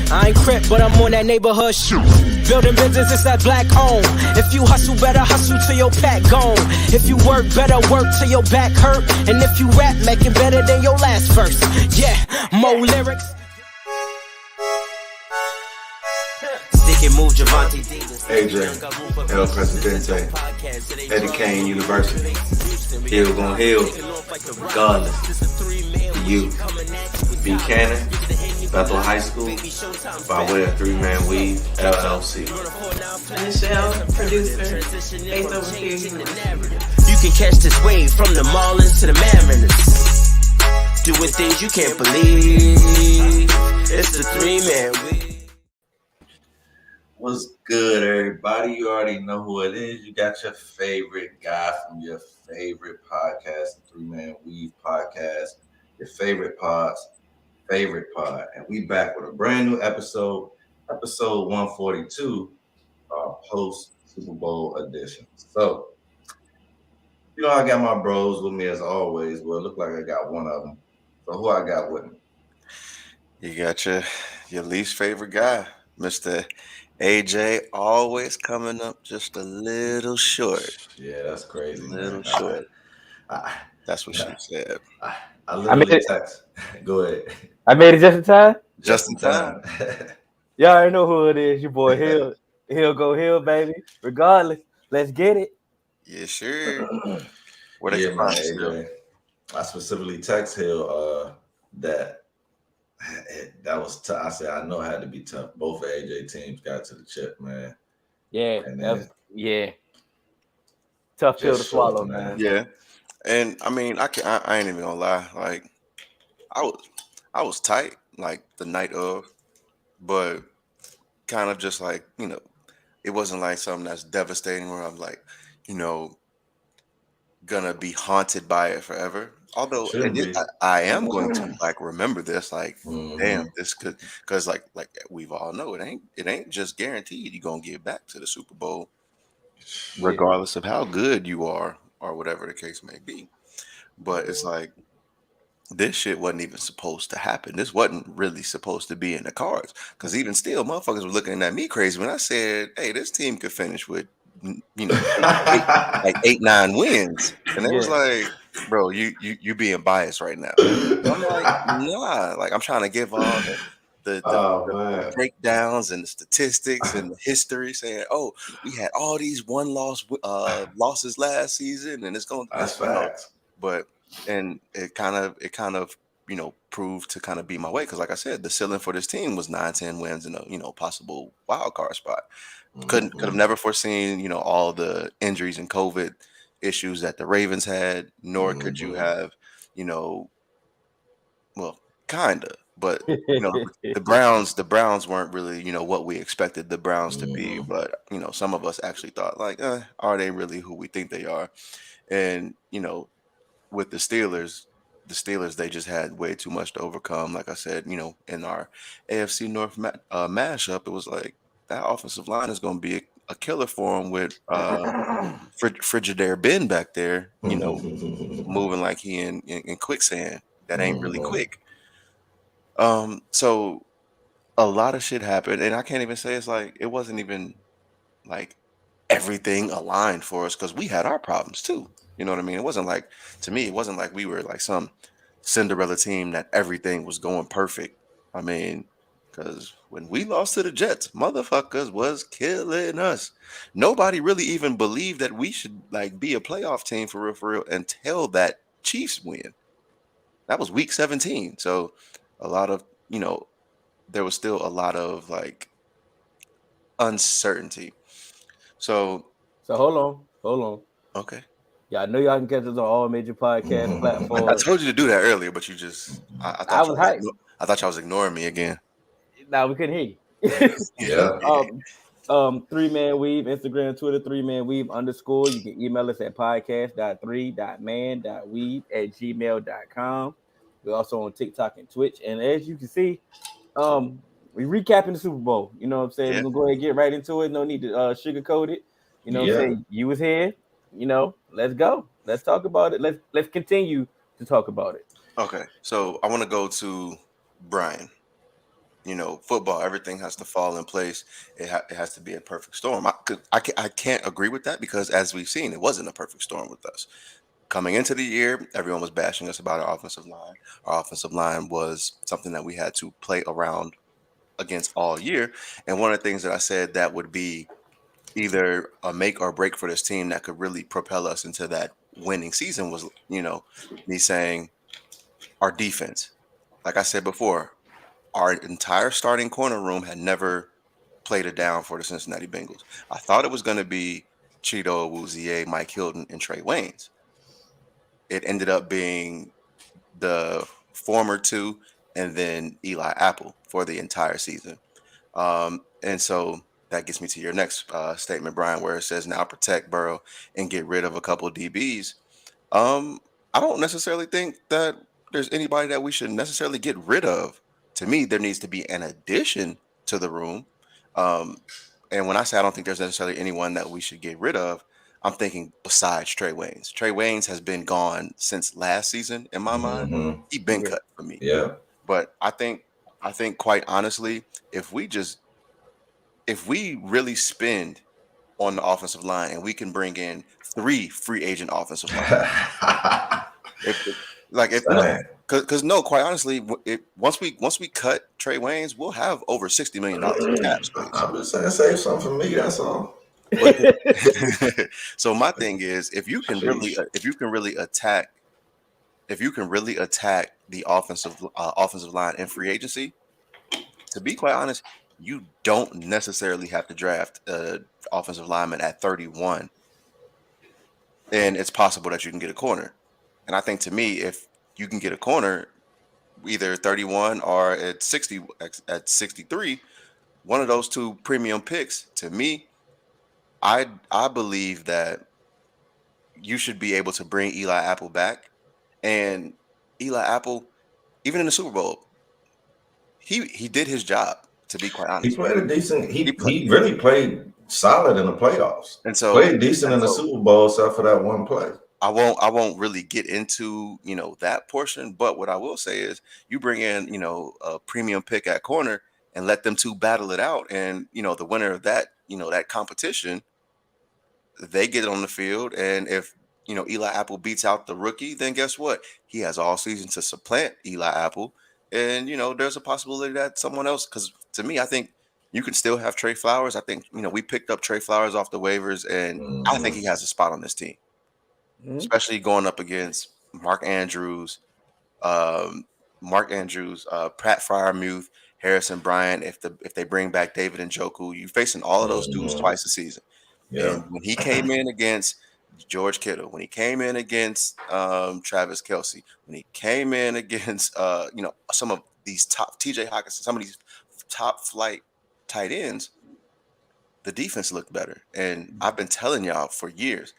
I ain't crip, but I'm on that neighborhood shoot. Building business, it's that black home. If you hustle, better hustle till your pack gone. If you work, better work till your back hurt. And if you rap, make it better than your last verse. Yeah, more lyrics. Stick and move, Javante Davis. AJ, El Presidente, Eddie Kane University. Hill gon' heal, regardless. You, B. Cannon, Bethel High School, by way of 3-Man Weave, LLC. Michelle, producer, based over here. You can catch this wave from the Marlins to the Mariners. Doing things you can't believe. It's the 3-Man Weave. What's good, everybody? You already know who it is. You got your favorite guy from your favorite podcast, the 3-Man Weave podcast, your favorite pod's favorite pod. And we back with a brand new episode 142, post Super Bowl edition. So, you know, I got my bros with me as always. Well, it look like I got one of them. So who I got with me? You got your least favorite guy, Mr. AJ, always coming up just a little short. Yeah, that's crazy. A little short. That's what she said. I literally text. Go ahead. I made it just in time? Just in time. Y'all already know who it is. Your boy Hill. Hill go Hill, baby. Regardless, let's get it. Yeah, sure. What yeah, man, AJ. I specifically text Hill that was tough. I said I know it had to be tough. Both of AJ teams got to the chip, man. Yeah, yeah. Tough pill to swallow, man. Yeah, and I mean, I ain't even gonna lie. Like, I was tight like the night of, but kind of just like, you know, it wasn't like something that's devastating where I'm like, you know, gonna be haunted by it forever. Although I am going to like remember this, like, damn, this could, because like we've all know it ain't just guaranteed you're gonna get back to the Super Bowl, regardless of how good you are or whatever the case may be. But it's like this shit wasn't even supposed to happen. This wasn't really supposed to be in the cards. Because even still, motherfuckers were looking at me crazy when I said, "Hey, this team could finish with, you know, 8-9 wins," and it was like, bro, you being biased right now. I'm like, nah, like I'm trying to give all the breakdowns and the statistics and the history, saying, oh, we had all these losses last season, and it's going. That's facts. But and it kind of you know proved to kind of be my way, because like I said, the ceiling for this team was 9-10 wins and a possible wild card spot. Could have never foreseen, you know, all the injuries and COVID issues that the Ravens had, nor could you have, you know, well, kinda, but you know, the Browns weren't really, you know, what we expected the Browns to be. But you know, some of us actually thought like, are they really who we think they are? And you know, with the Steelers, they just had way too much to overcome. Like I said, you know, in our AFC North mashup, it was like that offensive line is going to be a killer for him with Frigidaire Ben back there, you know, moving like he in quicksand. That ain't really quick. So a lot of shit happened, and I can't even say it's like it wasn't even like everything aligned for us, because we had our problems too. You know what I mean? It wasn't like, to me, it wasn't like we were like some Cinderella team that everything was going perfect. I mean, because when we lost to the Jets, motherfuckers was killing us. Nobody really even believed that we should like be a playoff team for real until that Chiefs win. That was week 17. So a lot of, you know, there was still a lot of like uncertainty. So hold on. Okay. Yeah, I know y'all can catch us on all major podcast platforms. I told you to do that earlier, but you just I thought y'all was ignoring me again. Nah, we couldn't hear you. Yeah. 3-Man Weave, Instagram, Twitter, 3-Man Weave _. You can email us at podcast.3.man.weave@gmail.com. We're also on TikTok and Twitch. And as you can see, we recapping the Super Bowl. You know what I'm saying? We're gonna go ahead and get right into it. No need to sugarcoat it. You know what I'm saying? You was here. You know, let's go. Let's talk about it. Let's continue to talk about it. Okay, so I want to go to Brian. football, everything has to fall in place. It has to be a perfect storm. I can't agree with that because, as we've seen, it wasn't a perfect storm with us. Coming into the year, everyone was bashing us about our offensive line. Our offensive line was something that we had to play around against all year. And one of the things that I said that would be either a make or break for this team that could really propel us into that winning season was, me saying our defense. Like I said before, our entire starting corner room had never played it down for the Cincinnati Bengals. I thought it was going to be Cheeto Awuzie, Mike Hilton, and Trey Waynes. It ended up being the former two and then Eli Apple for the entire season. And so that gets me to your next statement, Brian, where it says now protect Burrow and get rid of a couple of DBs. I don't necessarily think that there's anybody that we should necessarily get rid of. To me, there needs to be an addition to the room. And when I say I don't think there's necessarily anyone that we should get rid of, I'm thinking besides Trey Waynes. Trey Waynes has been gone since last season in my mind. Mm-hmm. He's been cut for me. Yeah. But I think quite honestly, if we really spend on the offensive line and we can bring in 3 free agent offensive line. Because quite honestly, once we cut Trey Waynes, we'll have over $60 million in cap space. I'm just saying, save something for me. That's all. So my thing is, if you can really attack the offensive line in free agency, to be quite honest, you don't necessarily have to draft an offensive lineman at 31, and it's possible that you can get a corner. And I think, to me, if you can get a corner either 31 or at 63, one of those 2 premium picks, to me, I believe that you should be able to bring Eli Apple back. And Eli Apple, even in the Super Bowl, he did his job, to be quite honest. He played a decent. He really played solid in the playoffs, and so played decent in the Super Bowl, except for that one play. I won't really get into that portion, but what I will say is you bring in a premium pick at corner and let them 2 battle it out, and the winner of that that competition, they get on the field, and if Eli Apple beats out the rookie, then guess what? He has all season to supplant Eli Apple, and there's a possibility that someone else. Because to me, I think you can still have Trey Flowers. I think we picked up Trey Flowers off the waivers, and I think he has a spot on this team. Especially going up against Mark Andrews, Pratt Freiermuth, Harrison Bryant. If they bring back David Njoku, you're facing all of those dudes twice a season. Yeah. And when he came in against George Kittle, when he came in against Travis Kelce, when he came in against some of these top TJ Hawkinson, some of these top flight tight ends, the defense looked better. And I've been telling y'all for years,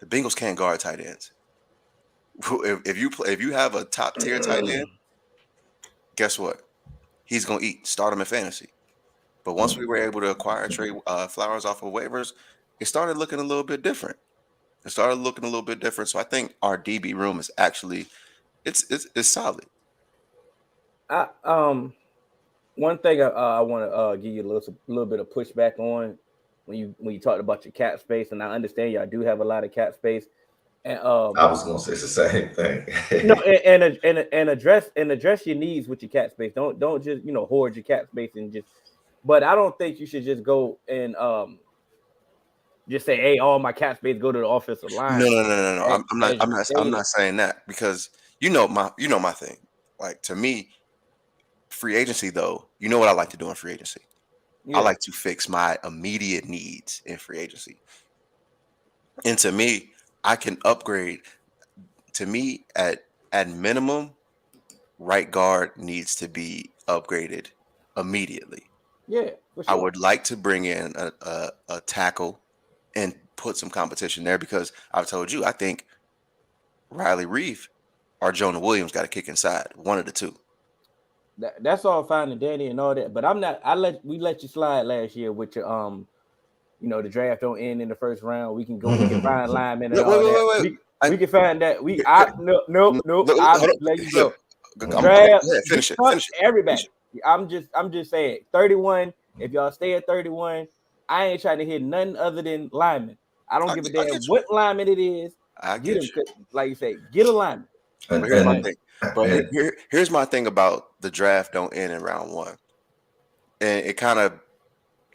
the Bengals can't guard tight ends. If you have a top tier tight end, guess what? He's gonna eat. Start him in fantasy. But once we were able to acquire Trey Flowers off of waivers, it started looking a little bit different. So I think our DB room is actually it's solid. One thing I want to give you a little bit of pushback on when you talked about your cap space, and I understand y'all do have a lot of cap space. And I was gonna say the same thing. and address your needs with your cap space. Don't just hoard your cap space and just. But I don't think you should just go and just say, "Hey, all my cap space go to the offensive line." No. I'm not saying that, because my thing. Like, to me, free agency, though, you know what I like to do in free agency. Yeah. I like to fix my immediate needs in free agency. And to me, I can upgrade. To me, at minimum, right guard needs to be upgraded immediately. Yeah, for sure. I would like to bring in a tackle and put some competition there, because I've told you, I think Riley Reef or Jonah Williams got to kick inside, one of the two. That's all fine and dandy and all that, but I'm not. We let you slide last year with your the draft don't end in the first round. We can go. We can find linemen and all that. We can find that. I'll let you go. Draft. Finish it. I'm just saying 31. If y'all stay at 31, I ain't trying to hit nothing other than linemen. I don't give a I damn get you. what lineman it is. I Get get him, you. like you say, get a lineman. But And here's my and, thing. But and here's my thing about the draft don't end in round one, and it kind of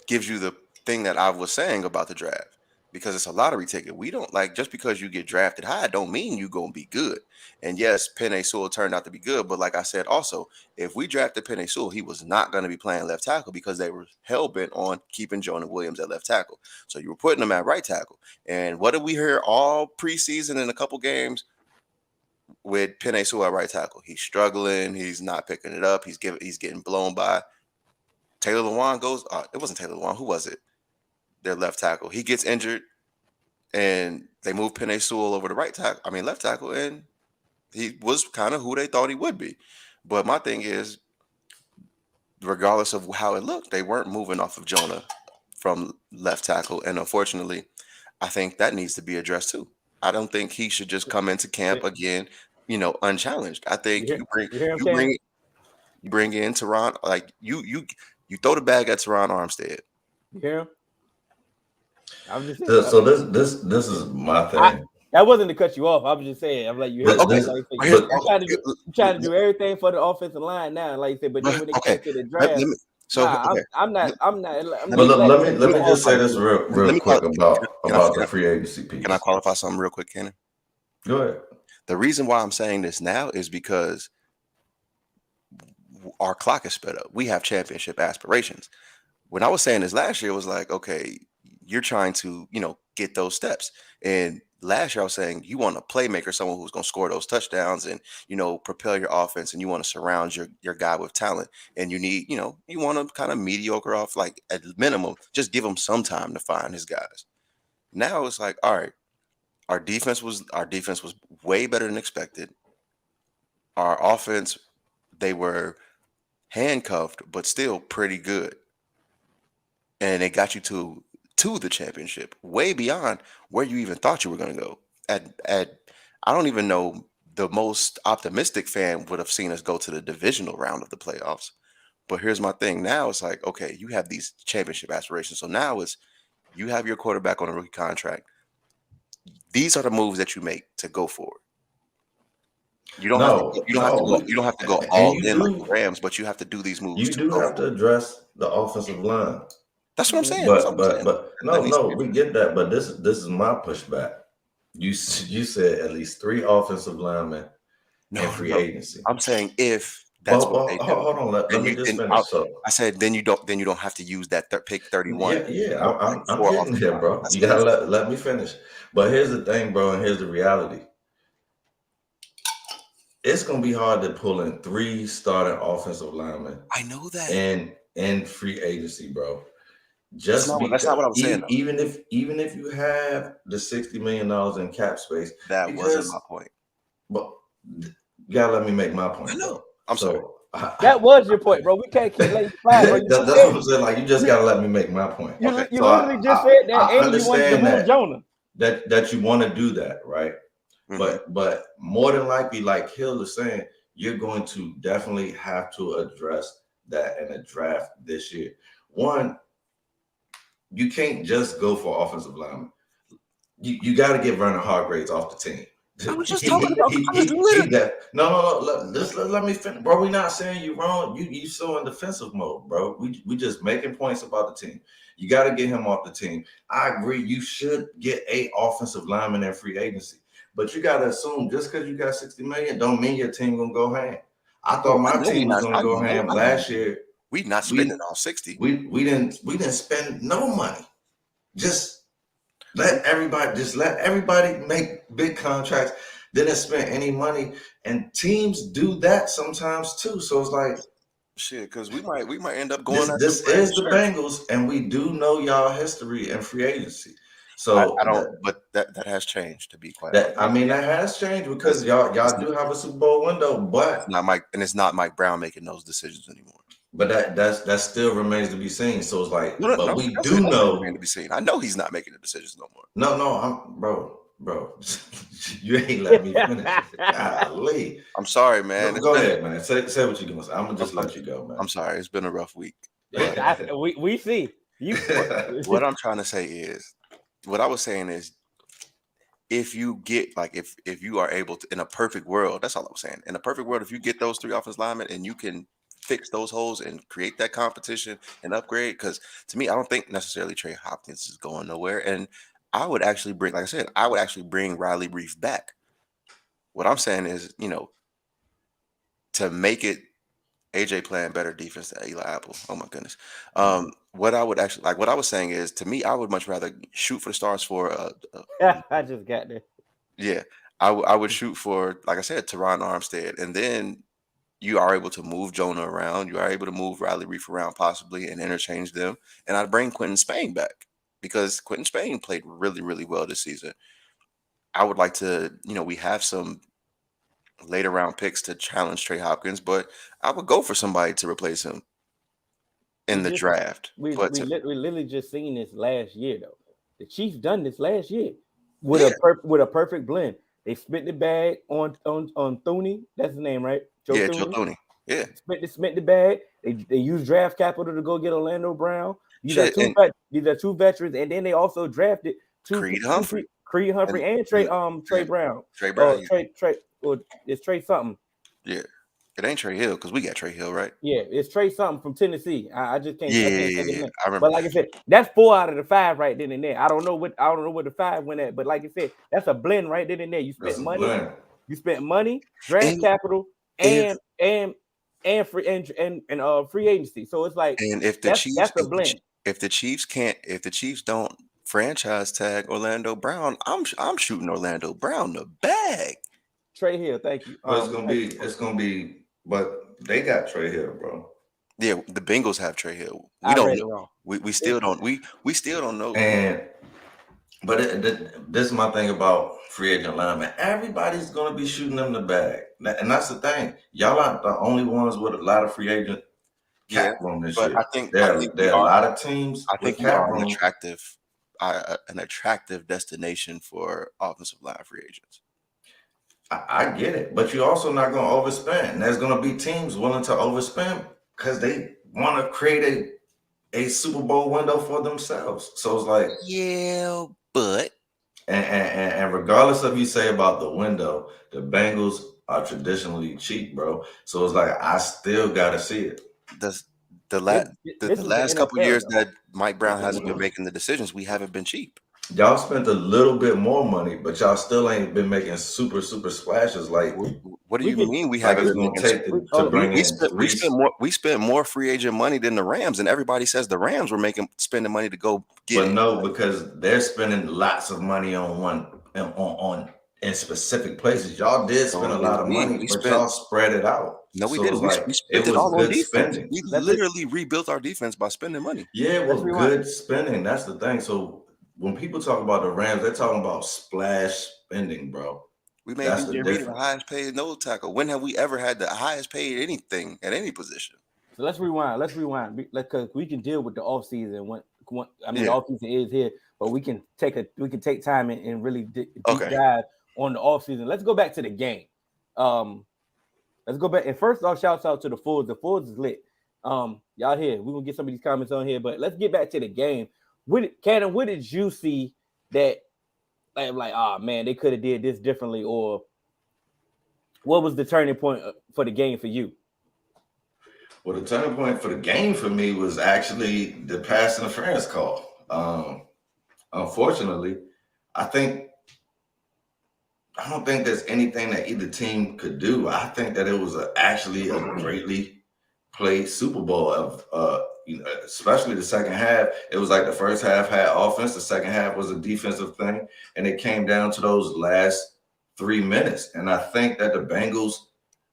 gives you the thing that I was saying about the draft because it's a lottery ticket. We don't like just because you get drafted high, don't mean you gonna be good. And yes, Penei Sewell turned out to be good, but like I said, also if we drafted Penei Sewell, he was not going to be playing left tackle because they were hell bent on keeping Jonah Williams at left tackle. So you were putting him at right tackle. And what did we hear all preseason in a couple games? With Penei Sewell at right tackle, he's struggling. He's not picking it up. He's getting blown by. Taylor Lewan goes. It wasn't Taylor Lewan. Who was it? Their left tackle. He gets injured, and they move Penei Sewell over to right tackle. I mean left tackle, and he was kind of who they thought he would be. But my thing is, regardless of how it looked, they weren't moving off of Jonah from left tackle, and unfortunately, I think that needs to be addressed too. I don't think he should just come into camp again, unchallenged. I think You hear him, you Cam? bring in Teron, like you throw the bag at Teron Armstead. You hear him? I'm just saying. so this is my thing. That wasn't to cut you off. I was just saying. I'm like, you hear This- like, But you're here's- trying to do everything for the offensive line now. Like you said, but then when it okay. comes to the Let draft, me- so okay. I'm not. But let me just say this real Let me quick can about the free agency piece. Can I qualify something real quick, Kenny? Go ahead. The reason why I'm saying this now is because our clock is sped up. We have championship aspirations. When I was saying this last year, it was like, okay, you're trying to, get those steps. And last year I was saying you want a playmaker, someone who's going to score those touchdowns and, propel your offense, and you want to surround your guy with talent. And you need, you want to kind of mediocre off, like at minimum, just give him some time to find his guys. Now it's like, all right, our defense was way better than expected. Our offense, they were handcuffed, but still pretty good. And they got you to the championship, way beyond where you even thought you were going to go. At I don't even know, the most optimistic fan would have seen us go to the divisional round of the playoffs. But here's my thing. Now it's like, okay, you have these championship aspirations. So now it's you have your quarterback on a rookie contract. These are the moves that you make to go forward. You don't have to go all in like the Rams, but you have to do these moves. You do have to address the offensive line. That's what I'm saying. But no, we get that. But this is my pushback. You said at least 3 offensive linemen in free agency. I'm saying if that's what they do. Hold on, let me just finish. I said then you don't have to use that pick 31. Yeah, I'm getting there, bro. You gotta let me finish. But here's the thing, bro, and here's the reality. It's gonna be hard to pull in 3 starting offensive linemen. I know that. And free agency, bro. That's not what I was saying. Even if you have the $60 million in cap space, that wasn't my point. But you gotta let me make my point. I know. Bro. I'm sorry. That was your point, bro. We can't keep letting you fly, bro. That's what I'm saying. Like, you just gotta let me make my point. You literally just said that, and you wanted to move Jonah. That you want to do that, right? Mm-hmm. But more than likely, like Hill is saying, you're going to definitely have to address that in a draft this year. One, you can't just go for offensive linemen. You got to get Vernon Hargraves off the team. I was just talking about. No. Let me finish, bro. We're not saying you're wrong. You so in defensive mode, bro. We just making points about the team. You got to get him off the team. I agree. You should get a offensive lineman in free agency, but you got to assume just because you got $60 million, don't mean your team gonna go ham. I thought my team was gonna go ham last year. We not spending all 60. We didn't spend no money. Just let everybody make big contracts. Didn't spend any money, and teams do that sometimes too. So it's like shit, because we might end up going. This is the Bengals, and we do know y'all history in free agency. So I don't, but that has changed, to be quite honest. That has changed because y'all do have a Super Bowl window, but it's not Mike Brown making those decisions anymore. But that still remains to be seen. So it's like, we do know to be seen. I know he's not making the decisions no more. No, bro, you ain't let me finish. Golly. I'm sorry, man. Go ahead, man. Say what you're gonna say. I'm gonna just I'm, let you go, man. I'm sorry. It's been a rough week. we see you. What I'm trying to say is, what I was saying is, if you get like if you are able to, in a perfect world, that's all I was saying. In a perfect world, if you get those 3 offensive linemen and you can fix those holes and create that competition and upgrade, because to me, I don't think necessarily Trey Hopkins is going nowhere. And I would actually bring, like I said, I would actually bring Riley Reef back. What I'm saying is, to make it AJ playing better defense than Eli Apple. Oh my goodness. What I would actually like, what I was saying is, to me, I would much rather shoot for the stars for I just got there. yeah, I would shoot for, like I said, Teron Armstead, and then you are able to move Jonah around. You are able to move Riley Reef around possibly and interchange them. And I'd bring Quentin Spain back because Quentin Spain played really, really well this season. I would like to, we have some later round picks to challenge Trey Hopkins, but I would go for somebody to replace him in the draft. We But literally just seen this last year though. The Chiefs done this last year with a perfect blend. They spent the bag on Thuney. That's his name, right? Joe Thuney. Yeah. Spent the bag. They used draft capital to go get Orlando Brown. These are two veterans, and then they also drafted Creed Humphrey and Trey Brown. Trey Brown. It's Trey something. Yeah. It ain't Trey Hill because we got Trey Hill, right? Yeah, it's Trey something from Tennessee. I just can't. Yeah, I remember. But like I said, that's 4 out of the 5 right then and there. I don't know what the 5 went at, but like I said, that's a blend right then and there. You spent money. You spent money, draft capital, and free agency. So it's like, and if the Chiefs, that's a blend. If the Chiefs don't franchise tag Orlando Brown, I'm shooting Orlando Brown the bag. Trey Hill, thank you. But it's gonna be, but they got Trey Hill, bro. Yeah, the Bengals have Trey Hill. We don't know. We still don't. We still don't know. But this is my thing about free agent linemen. Everybody's gonna be shooting them the bag, and that's the thing. Y'all aren't the only ones with a lot of free agent cap room this year. I think there are a lot of teams. I think we are an attractive destination for offensive line free agents. I get it, but you're also not going to overspend. And there's going to be teams willing to overspend because they want to create a Super Bowl window for themselves. So it's like, yeah, but and regardless of you say about the window, the Bengals are traditionally cheap, bro. So it's like I still got to see it. The last couple of years that Mike Brown hasn't been making the decisions, we haven't been cheap. Y'all spent a little bit more money, but y'all still ain't been making super splashes. Like, what do you mean we haven't been making? We spent more free agent money than the Rams, and everybody says the Rams were spending money to go get. But no, because they're spending lots of money on in specific places. Y'all did spend a lot of money, but y'all spread it out. No, we didn't. We spent it all on defense. We literally rebuilt our defense by spending money. Yeah, it was good spending. That's the thing. So when people talk about the Rams, they're talking about splash spending, bro. We made DJ Reed the highest paid nose tackle. When have we ever had the highest paid anything at any position? So let's rewind. Because we can deal with the offseason. The offseason is here, but we can take time and really deep dive on the offseason. Let's go back to the game. Let's go back. And first off, shouts out to the Fools. The Fools is lit. Y'all here. We're gonna get some of these comments on here, but let's get back to the game. Cannon, what did you see that man, they could have did this differently, or what was the turning point for the game for you? Well, the turning point for the game for me was actually the pass interference call. Unfortunately, I don't think there's anything that either team could do. I think that it was actually a greatly played Super Bowl of especially the second half. It was like the first half had offense, the second half was a defensive thing, and it came down to those last 3 minutes. And I think that the Bengals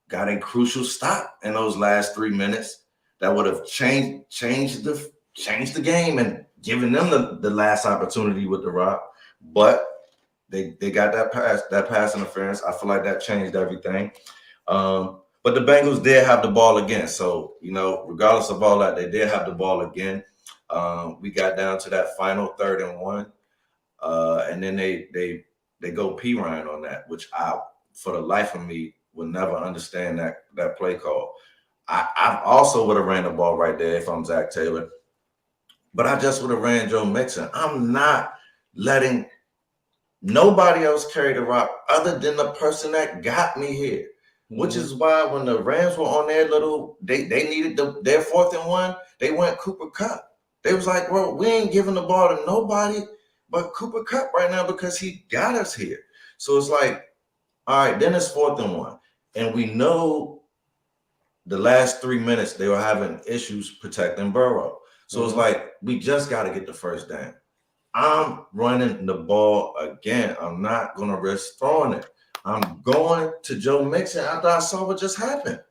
got a crucial stop in those last 3 minutes that would have changed the game and given them the last opportunity with the rock. But they got that pass interference. I feel like that changed everything. But the Bengals did have the ball again. So, regardless of all that, they did have the ball again. We got down to that final 3rd and 1. And then they they go P Ryan on that, which I, for the life of me, will never understand that play call. I also would have ran the ball right there if I'm Zach Taylor, but I just would have ran Joe Mixon. I'm not letting nobody else carry the rock other than the person that got me here. Which is why when the Rams were on their little, they needed their 4th and 1, they went Cooper Kupp. They was like, bro, we ain't giving the ball to nobody but Cooper Kupp right now because he got us here. So it's like, all right, then it's 4th and 1. And we know the last 3 minutes they were having issues protecting Burrow. So it's like, we just got to get the first down. I'm running the ball again. I'm not going to risk throwing it. I'm going to Joe Mixon after I saw what just happened.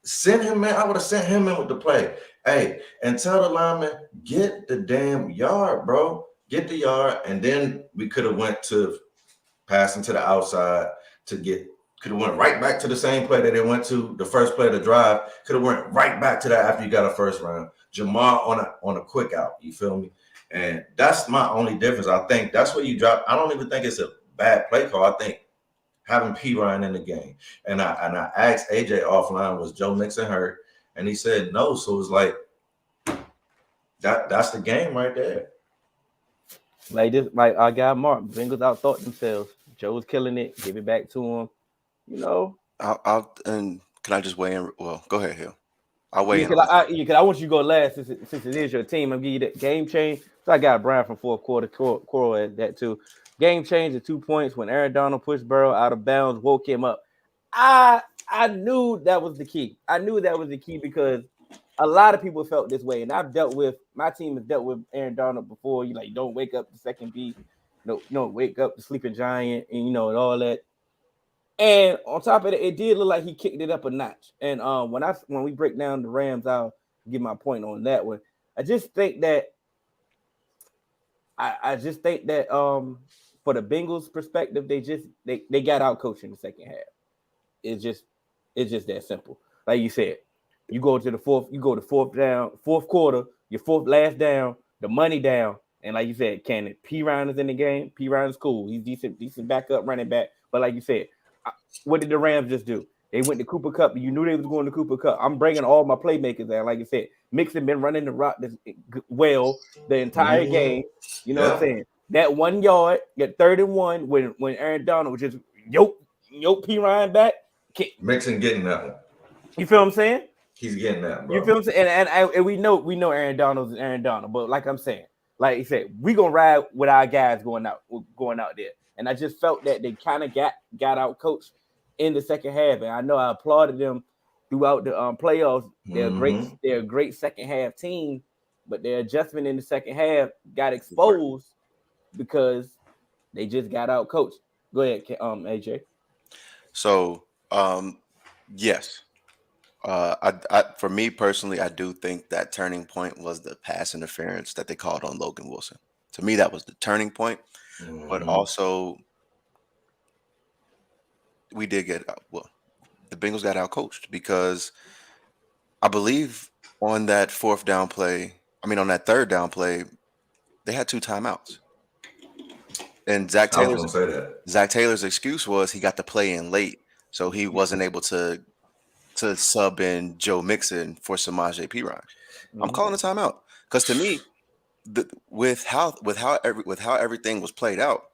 Send him in. I would have sent him in with the play. Hey, and tell the lineman, get the damn yard, bro. Get the yard. And then we could have went to passing to the outside could have went right back to the same play that they went to the first play of the drive. Could have went right back to that after you got a first round. Jamar on a quick out. You feel me? And that's my only difference. I think that's where you drop. I don't even think it's a bad play call. I think having P Ryan in the game. And I asked AJ offline, was Joe Mixon hurt? And he said no. So it's like that's the game right there. Like this, like our guy Mark, Bengals outthought themselves. Joe was killing it. Give it back to him. You know. And can I just weigh in? Well, go ahead, Hill. I'll weigh in. Cause I want you to go last since it is your team. I'll give you that game change. So I got Brian from 4th quarter, Coral at that too. Game change at 2 points when Aaron Donald pushed Burrow out of bounds, woke him up. I knew that was the key. I knew that was the key because a lot of people felt this way, and my team has dealt with Aaron Donald before. You like, don't wake up the second beat, no, wake up the sleeping giant, and and all that. And on top of it, it did look like he kicked it up a notch. And when we break down the Rams, I'll give my point on that one. I just think that for the Bengals perspective, they got out coached in the second half. It's just that simple. Like you said, you go to 4th quarter, your last down, the money down, and like you said, P Ryan is in the game. P Ryan's cool. He's decent backup running back. But like you said, what did the Rams just do? They went to Cooper Kupp. You knew they was going to Cooper Kupp. I'm bringing all my playmakers there. Like you said, Mixon been running the rock well the entire game. You know what I'm saying? That 1 yard, get 3rd and 1 when Aaron Donald was just yoke P Ryan back. Mixon getting that one. You feel what I'm saying? He's getting that, bro. You feel what I'm saying? And we know Aaron Donald's Aaron Donald, but like I'm saying, like you said, we gonna ride with our guys going out there. And I just felt that they kind of got out coached in the second half. And I know I applauded them throughout the playoffs. They're a great second half team, but their adjustment in the second half got exposed because they just got out coached. Go ahead, AJ. So yes. For me personally, I do think that turning point was the pass interference that they called on Logan Wilson. To me, that was the turning point. But also, we did get the Bengals got out coached because I believe on that 3rd down play, they had 2 timeouts. And Zach Taylor's excuse was he got the play in late, so he wasn't able to sub in Joe Mixon for Samaje Perine. I'm calling a timeout because to me, with how everything was played out,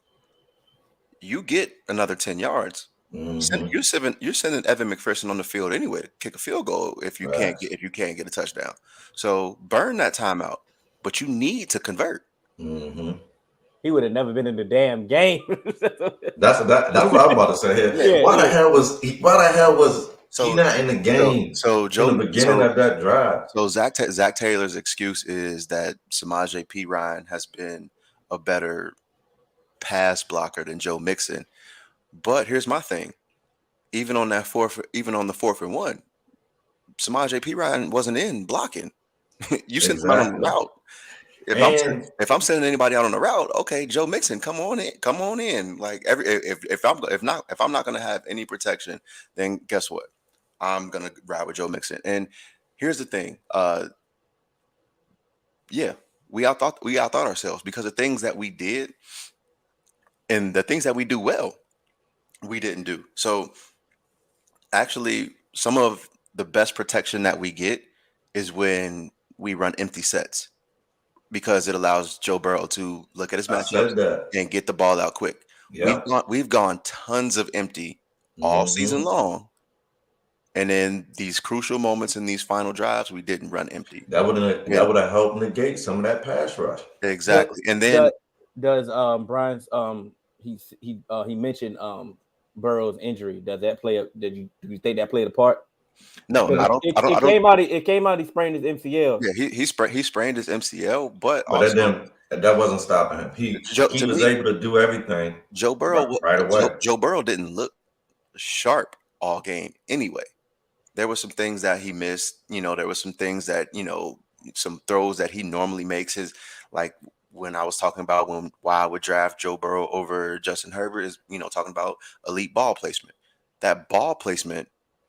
you get another 10 yards. You're sending Evan McPherson on the field anyway to kick a field goal if you can't get a touchdown. So burn that timeout, but you need to convert. He would have never been in the damn game. That's what I'm about to say here. Why the hell was he not in the game? So Joe, in the beginning of that drive. So Zach Taylor's excuse is that Samaje Perine has been a better pass blocker than Joe Mixon. But here's my thing: even on the 4th and 1, Samaje Perine wasn't in blocking. You sent him out on the route. If I'm sending anybody out on the route, okay, Joe Mixon, come on in. Like if I'm not gonna have any protection, then guess what? I'm gonna ride with Joe Mixon. And here's the thing, we outthought ourselves because the things that we did And the things that we do well, we didn't do. So actually, some of the best protection that we get is when we run empty sets because it allows Joe Burrow to look at his I matchups said that. and get the ball out quick. Yeah. We've gone tons of empty all season long, and in these crucial moments in these final drives, we didn't run empty. That would have helped negate some of that pass rush. Exactly, and then does Brian's he mentioned Burrow's injury. Does that play? Do you think that played a part? No, I don't. It came out. He sprained his MCL. Yeah, he sprained his MCL, but also that wasn't stopping him. He was able to do everything. Joe Burrow right away. Joe Burrow didn't look sharp all game anyway. There were some things that he missed. There were some things that some throws that he normally makes. His like when I was talking about why I would draft Joe Burrow over Justin Herbert is talking about elite ball placement. That ball placement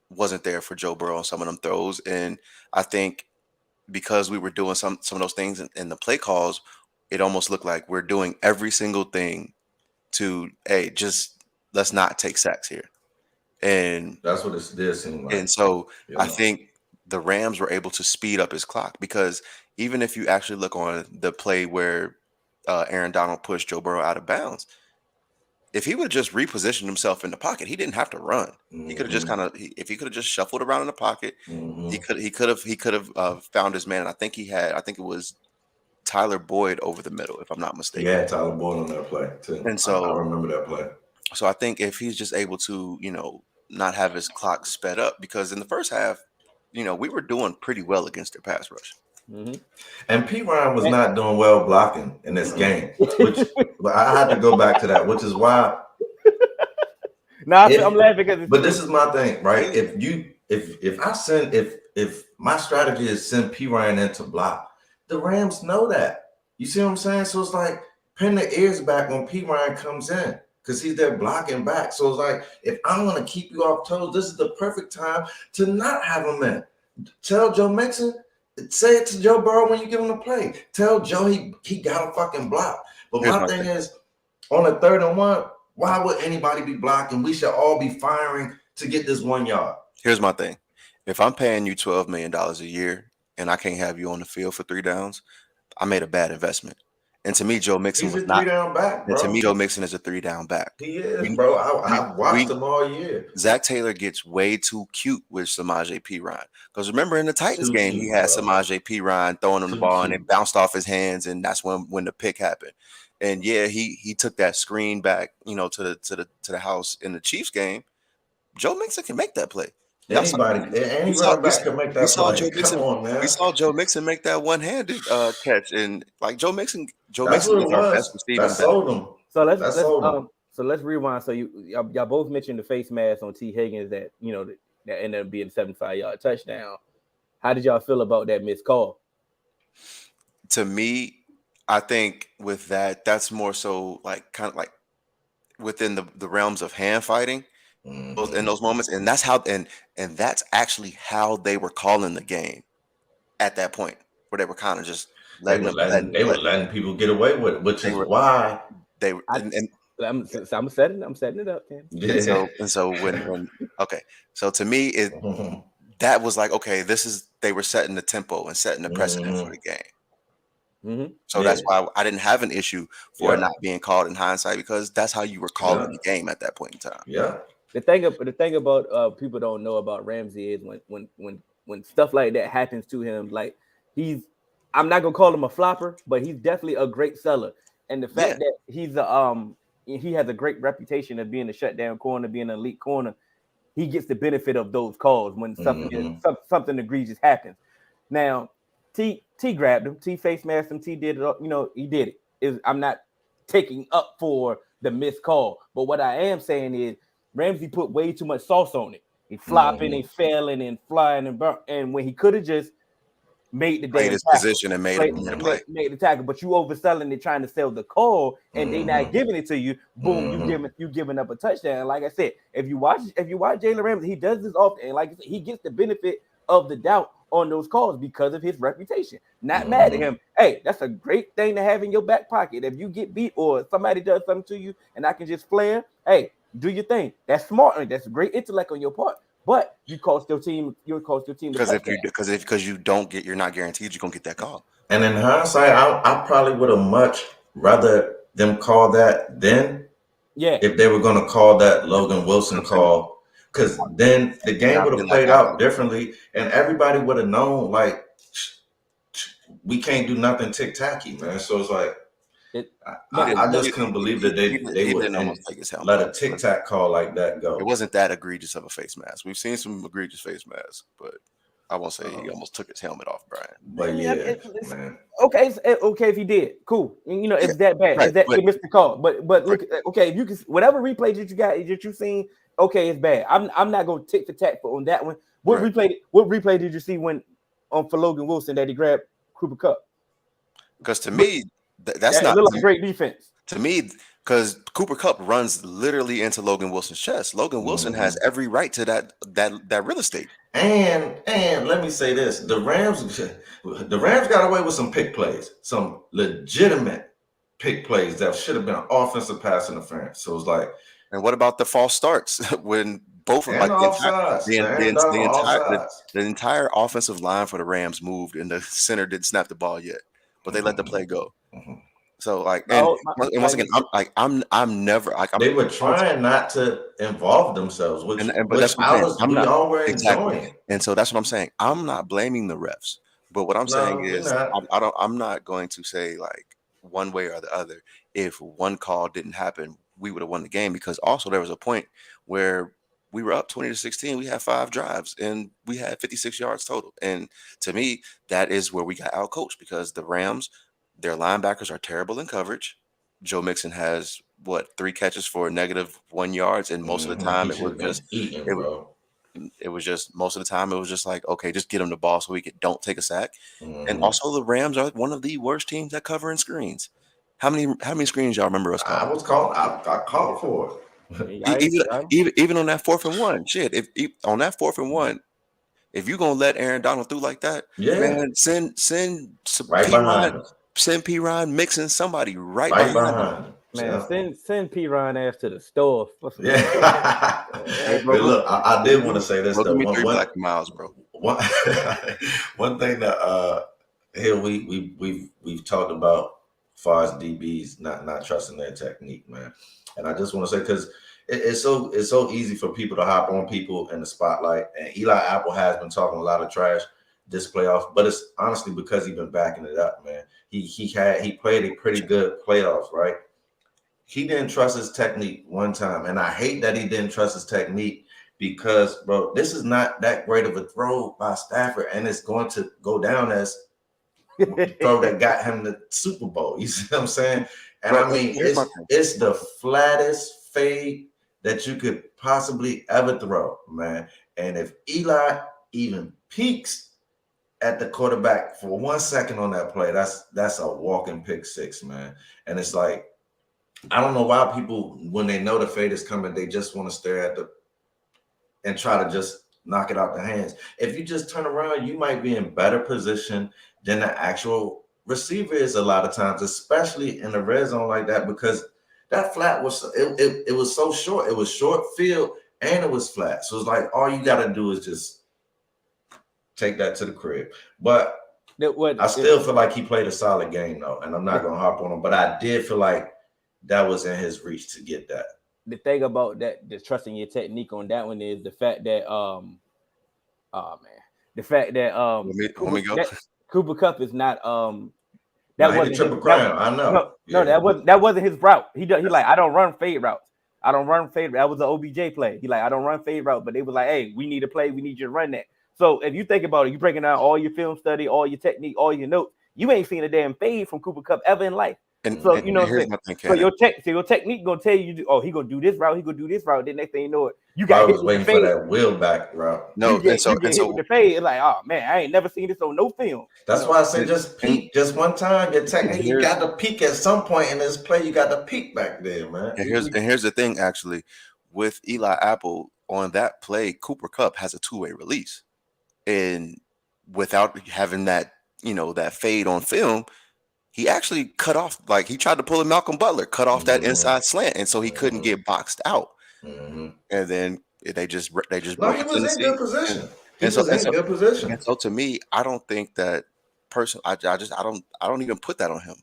wasn't there for Joe Burrow on some of them throws, and I think because we were doing some of those things in the play calls, it almost looked like we're doing every single thing to just let's not take sacks here, and that's what it did seem like. And so I think the Rams were able to speed up his clock because even if you actually look on the play where Aaron Donald pushed Joe Burrow out of bounds, if he would have just repositioned himself in the pocket, he didn't have to run. He could have just if he could have just shuffled around in the pocket, he could have found his man. And I think it was Tyler Boyd over the middle, if I'm not mistaken. Yeah, Tyler Boyd on that play too. And so I remember that play. So I think if he's just able to, not have his clock sped up, because in the first half, we were doing pretty well against their pass rush. And P. Ryan was not doing well blocking in this game, which I had to go back to that, which is why. I'm laughing because. But this is my thing, right? If my strategy is send P. Ryan in to block, the Rams know that. You see what I'm saying? So it's like pin the ears back when P. Ryan comes in, because he's there blocking back. So it's like, if I'm going to keep you off toes, this is the perfect time to not have him in. Tell Joe Mixon, say it to Joe Burrow when you give him the play. Tell Joe he got a fucking block. But my thing is, on a 3rd and 1, why would anybody be blocking? We should all be firing to get this 1 yard. Here's my thing. If I'm paying you $12 million a year and I can't have you on the field for 3 downs, I made a bad investment. And to me, Joe Mixon was not 3-down back, bro. And to me, Joe Mixon is a 3-down back. He is, bro. I watched him all year. Zach Taylor gets way too cute with Samaje Perine. Because remember in the Titans game, he had Samaje Perine throwing him the ball and it bounced off his hands, and that's when the pick happened. And yeah, he took that screen back, to the house in the Chiefs game. Joe Mixon can make that play. Any running back can make that play. Come on, man. We saw Joe Mixon make that one-handed catch, and like Joe Mixon is our best receiver. That sold him. So let's rewind. So y'all both mentioned the face mask on T. Higgins that that ended up being a 75-yard touchdown. How did y'all feel about that missed call? To me, I think with that's more so like kind of like within the realms of hand fighting. In those moments, and that's how and that's actually how they were calling the game at that point, where they were kind of just letting people get away with it, which is why they were. I'm setting it up, man. Yeah. And so when okay, so to me that was like, okay, they were setting the tempo and setting the precedent for the game. So that's why I didn't have an issue for it not being called in hindsight, because that's how you were calling the game at that point in time. Yeah. The thing about people don't know about Ramsey is when stuff like that happens to him, like I'm not gonna call him a flopper, but he's definitely a great seller. And the fact that he has a great reputation of being a shutdown corner, being an elite corner, he gets the benefit of those calls when something egregious happens. Now, T grabbed him, T face masked him, T did it, he did it. I'm not taking up for the missed call, but what I am saying is Ramsey put way too much sauce on it. He flopping and failing and flying and when he could have just made the his position and made the tackle, but you overselling it, trying to sell the call, and they not giving it to you. Boom, you giving up a touchdown. Like I said, if you watch Jalen Ramsey, he does this often, and like I said, he gets the benefit of the doubt on those calls because of his reputation. Not mad at him. Hey, that's a great thing to have in your back pocket. If you get beat or somebody does something to you and I can just flare, hey, do your thing. That's smart and that's great intellect on your part. But you cost your team. You cost your team because you don't get, you're not guaranteed you're gonna get that call. And in hindsight, I probably would have much rather them call that then. Yeah. If they were going to call that Logan Wilson call, because then the game would have played out differently, and everybody would have known like we can't do nothing tic-tacky, man. So it's like I just couldn't believe that they would let a tic-tac call like that go. It wasn't that egregious of a face mask. We've seen some egregious face masks, but I won't say he almost took his helmet off, Brian. But man. Okay, if he did, cool. You know, it's that bad. Right, he missed the call. But look, okay, if you can, whatever replay that you got that you seen, okay, it's bad. I'm not gonna tick for tack on that one. What replay did you see when for Logan Wilson that he grabbed Cooper Kupp? Because to me, that's not like great defense. To me, because Cooper Kupp runs literally into Logan Wilson's chest. Logan Wilson has every right to that real estate. And let me say this: the Rams got away with some pick plays, some legitimate pick plays that should have been offensive pass interference. So it's like, and what about the false starts when both of the entire offensive line for the Rams moved and the center didn't snap the ball yet, but they let the play go. So like, and once again, I'm never like they were trying not to involve themselves, but that's what I'm not. All were enjoying. And so that's what I'm saying. I'm not blaming the refs, but what I'm saying is I'm not going to say like one way or the other. If one call didn't happen, we would have won the game, because also there was a point where we were up 20-16. We had 5 drives and we had 56 yards total. And to me, that is where we got outcoached, because the Rams, their linebackers are terrible in coverage. Joe Mixon has 3 catches for -1 yards, and most of the time it was just most of the time it was just like, okay, just get him the ball so we don't take a sack. And also the Rams are one of the worst teams at covering screens. How many screens y'all remember us calling? I called for it. Even on that 4th and 1, shit. If on that 4th and 1. If you're gonna let Aaron Donald through like that, man, send right behind him. Send P. Ron Mixon somebody right behind him. Man, send P. Ron ass to the store. Hey, bro, look, I did want to say this though. Give me 3 black miles, bro. One thing that here we've talked about as far as DBs not trusting their technique, man. And I just want to say, because it's so easy for people to hop on people in the spotlight, and Eli Apple has been talking a lot of trash this playoff, but it's honestly because he's been backing it up, man. He played a pretty good playoffs, right? He didn't trust his technique one time, and I hate that he didn't trust his technique, because, bro, this is not that great of a throw by Stafford, and it's going to go down as throw that got him the Super Bowl. You see what I'm saying? And I mean, it's the flattest fade that you could possibly ever throw, man. And if Eli even peaks at the quarterback for 1 second on that play, that's a walking pick 6, man. And it's like, I don't know why people, when they know the fade is coming, they just want to stare at and try to just knock it out the hands. If you just turn around, you might be in better position than the actual receiver is a lot of times, especially in the red zone like that, because that flat was it was so short. It was short field and it was flat. So it's like all you got to do is just take that to the crib. But I still feel like he played a solid game though, and I'm not gonna hop on him. But I did feel like that was in his reach to get that. The thing about that, just trusting your technique on that one, is the fact that Cooper Kupp is not that wasn't triple crown. I know. No, that wasn't his route. He like, I don't run fade routes. I don't run fade. That was an OBJ play. He like, I don't run fade route, but they was like, hey, we need a play. We need you to run that. So if you think about it, you breaking down all your film study, all your technique, all your notes, you ain't seen a damn fade from Cooper Kupp ever in life. You know what I'm saying? So your technique gonna tell you, oh, he gonna do this route, he gonna do this route. Then next thing you know it, you got. I was waiting for that wheel back route. No, you get hit with the fade. It's like, oh man, I ain't never seen this on no film. That's why I say just peek just one time. Your technique, you got to peek at some point in this play. You got to peek back there, man. And here's the thing, actually, with Eli Apple on that play, Cooper Kupp has a 2-way release, and without having that, that fade on film, he actually cut off, like he tried to pull a Malcolm Butler, cut off that inside slant, and so he couldn't get boxed out. And then they just No, broke he a was in tendency. good position. And so position. to me, I don't think that person. I don't even put that on him.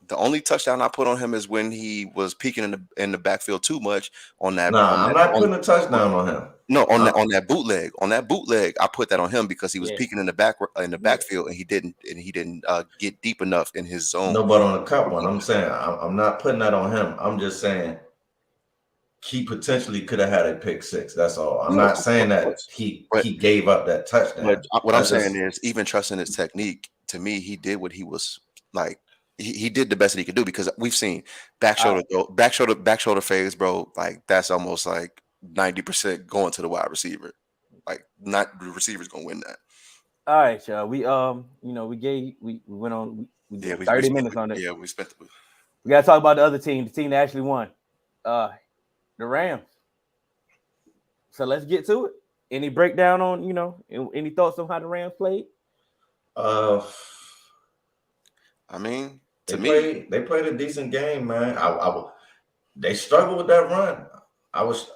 The only touchdown I put on him is when he was peeking in the backfield too much on that. I'm not putting a touchdown on him. No, on that bootleg. On that bootleg, I put that on him because he was peeking in the backfield, and he didn't get deep enough in his zone. No, but on the cut one, I'm saying I'm not putting that on him. I'm just saying he potentially could have had a pick six. That's all. I'm not saying that he gave up that touchdown. But what I'm saying is, even trusting his technique, to me, he did what he was like. He did the best that he could do, because we've seen back shoulder fades, bro. Like that's almost like 90% going to the wide receiver. Like not the receiver's gonna win that. All right, y'all. We we went on 30 minutes on it. Yeah, we spent. We gotta talk about the other team, the team that actually won, the Rams. So let's get to it. Any breakdown on any thoughts on how the Rams played? I mean, they played a decent game, man. They struggled with that run. I was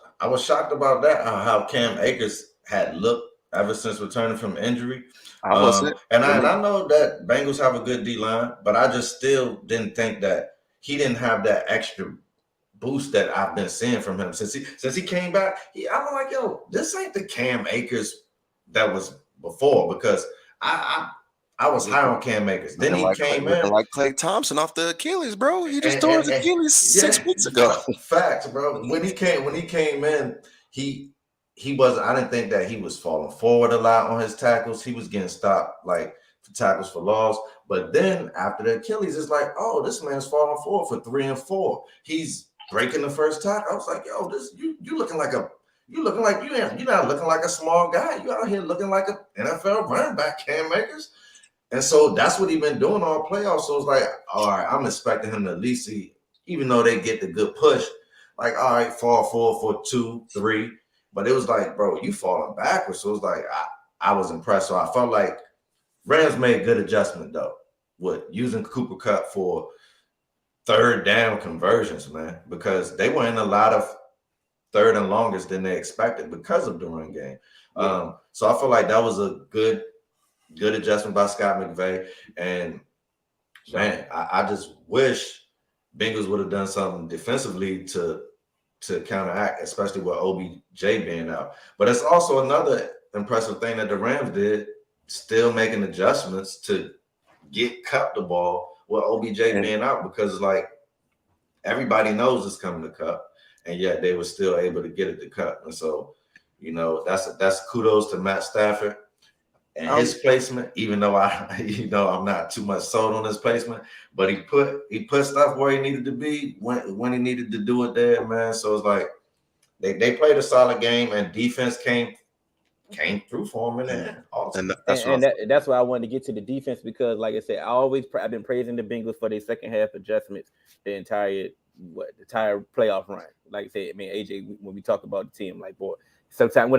shocked about that. How Cam Akers had looked ever since returning from injury. And I know that Bengals have a good D line, but I just still didn't think that he didn't have that extra boost that I've been seeing from him since he came back. I'm like, yo, this ain't the Cam Akers that was before, because I was high on Cam Akers. Then he came in like Klay Thompson off the Achilles, bro. He just tore his Achilles 6 weeks ago. Facts, bro. When he came in, he was. I didn't think that he was falling forward a lot on his tackles. He was getting stopped like for tackles for loss. But then after the Achilles, it's like, oh, this man's falling forward for 3 and 4. He's breaking the first tackle. I was like, yo, this you looking like you're not looking like a small guy. You out here looking like an NFL running back, Cam Akers. And so that's what he's been doing all playoffs. So it's like, all right, I'm expecting him to at least see, even though they get the good push, like, all right, fall forward for 2, 3. But it was like, bro, you falling backwards. So it was like, I was impressed. So I felt like Rams made a good adjustment, though, with using Cooper Kupp for third down conversions, man, because they were in a lot of third and longest than they expected because of the run game. Yeah. So I feel like that was a good adjustment by Scott McVay. And man, I just wish Bengals would have done something defensively to counteract, especially with OBJ being out. But it's also another impressive thing that the Rams did, still making adjustments to get Kupp the ball with OBJ being out, because like everybody knows it's coming to Kupp, and yet they were still able to get it to Kupp. And so, that's kudos to Matt Stafford and his placement, even though I'm not too much sold on his placement, but he put stuff where he needed to be when he needed to do it there, man. So it's like they played a solid game, and defense came through for him in the end. Awesome. That's why I wanted to get to the defense, because, like I said, I've been praising the Bengals for their second half adjustments the entire playoff run. Like I said, I mean, AJ, when we talk about the team, like, boy, sometimes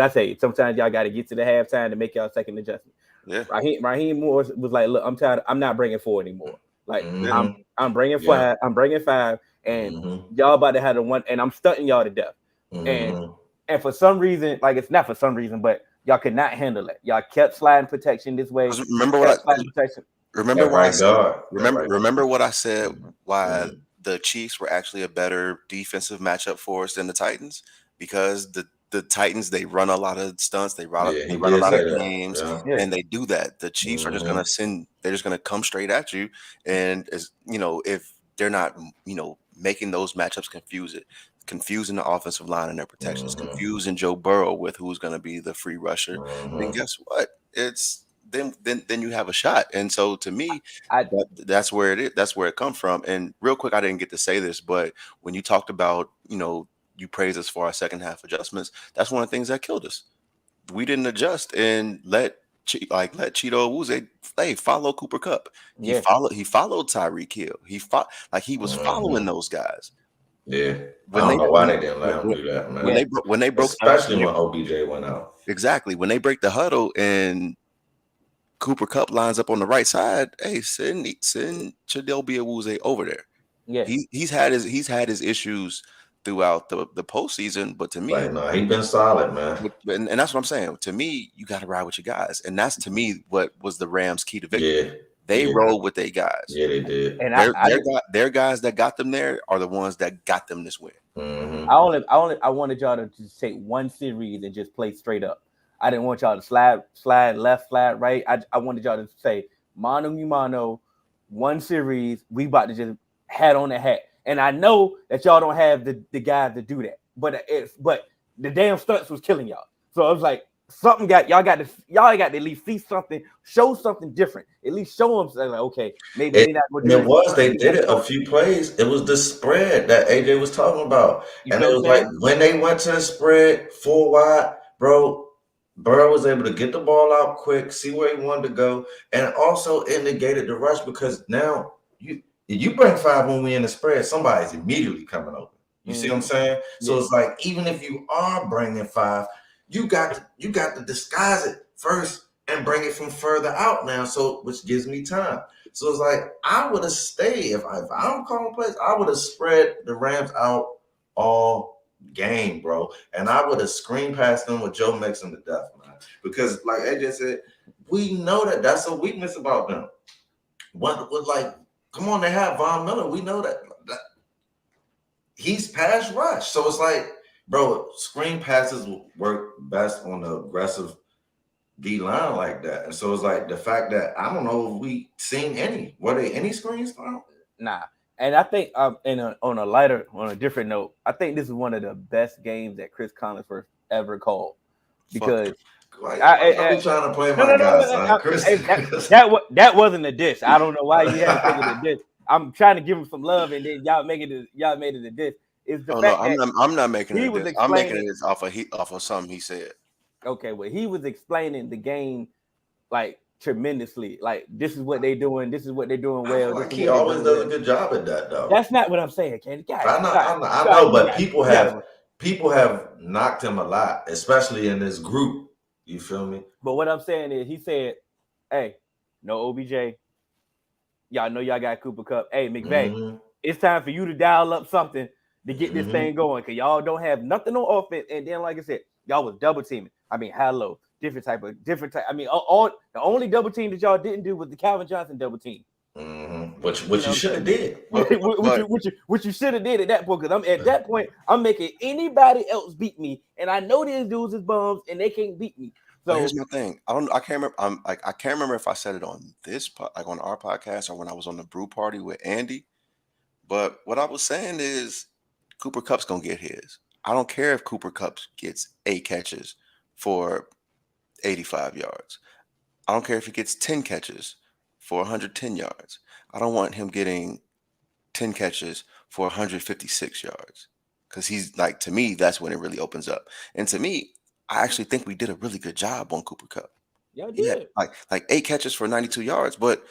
y'all got to get to the halftime to make y'all second adjustment. Yeah. Raheem Moore was like, look, I'm tired. I'm not bringing 4 anymore. Like I'm bringing 5. Yeah. I'm bringing 5, and y'all about to have the one, and I'm stunting y'all to death. And for some reason, like, it's not for some reason, but y'all could not handle it. Y'all kept sliding protection this way. Remember what I said? Why the Chiefs were actually a better defensive matchup for us than the Titans, because the Titans, they run a lot of stunts, they run a lot of games, and they do that. The Chiefs are just gonna they're just gonna come straight at you, and if they're not making those matchups confusing the offensive line and their protections, confusing Joe Burrow with who's going to be the free rusher, then guess what? It's then you have a shot. And so to me, that's where it is. That's where it comes from. And real quick, I didn't get to say this, but when you talked about, you praised us for our second half adjustments, that's one of the things that killed us. We didn't adjust and let Cheeto Awuzie follow Cooper Kupp. He followed Tyreek Hill. He was following those guys. Yeah, I don't know why they didn't let him do that, man. When they broke, especially when OBJ went out. Exactly, when they break the huddle and Cooper Cup lines up on the right side, hey, send Chadell Biawuze over there. Yeah. He's had his issues throughout the postseason, but to me, Like, no, he been solid, man. and that's what I'm saying. To me, you got to ride with your guys, and that's to me what was the Rams' key to victory. Yeah. They Yeah. roll with their guys. Yeah, they did. And Their guys that got them there are the ones that got them this win. Mhm. I wanted y'all to just take one series and just play straight up. I didn't want y'all to slide left, slide right. I wanted y'all to say mano y mano, one series. We about to just hat on the hat. And I know that y'all don't have the guys to do that, but the damn stunts was killing y'all. So I was like, something y'all got to at least see something, show something different. At least show them like, okay, maybe they're not going to do this. They did it a few plays. It was the spread that AJ was talking about. You And feel it was what I'm like when they went to the spread 4 wide, bro, Burrow was able to get the ball out quick, see where he wanted to go, and also indicated the rush because now you bring 5 when we in the spread, somebody's immediately coming open. You see what I'm saying? So it's like even if you are bringing 5, you got to disguise it first and bring it from further out now, so which gives me time. So it's like I would have stayed if I'm calling plays. I would have spread the Rams out all game, bro, and I would have screen past them with Joe Mixon to death, man. Because like AJ said, we know that that's a weakness about them. What like, come on, they have Von Miller. We know that he's pass rush, so it's like, bro, screen passes work best on the aggressive D line like that. And so it's like the fact that I don't know if we seen any. Were there any screens found? Nah. And I think on a different note, I think this is one of the best games that Chris Collinsworth ever called. Because like, I be trying to play my guys, Chris. That wasn't a diss. I don't know why you had to take it a diss. I'm trying to give him some love, and then y'all made it a diss. It's the fact that I'm not making it a diss. I'm making it off of something he said. Okay, well, he was explaining the game like tremendously. Like, this is what they're doing. This is what they're doing well. Like he always does a good job at that, though. That's not what I'm saying, Kenny. I know, but people have knocked him a lot, especially in this group. You feel me? But what I'm saying is, he said, "Hey, no OBJ. Y'all know y'all got Cooper Cup. Hey, McVay, it's time for you to dial up something to get this thing going, because y'all don't have nothing on offense. And then, like I said, y'all was double teaming. I mean, hello, different type. I mean, the only double team that y'all didn't do was the Calvin Johnson double team. Which you should have did. Which you should have did at that point, because at that point I'm making anybody else beat me, and I know these dudes is bums and they can't beat me. So here's my thing. I can't remember. I can't remember if I said it on on our podcast or when I was on the brew party with Andy. But what I was saying is Cooper Kupp's gonna get his. I don't care if Cooper Kupp gets 8 catches for 85 yards. I don't care if he gets 10 catches for 110 yards. I don't want him getting 10 catches for 156 yards, because he's like, to me, that's when it really opens up. And to me, I actually think we did a really good job on Cooper Kupp. Yeah, did. Like 8 catches for 92 yards, but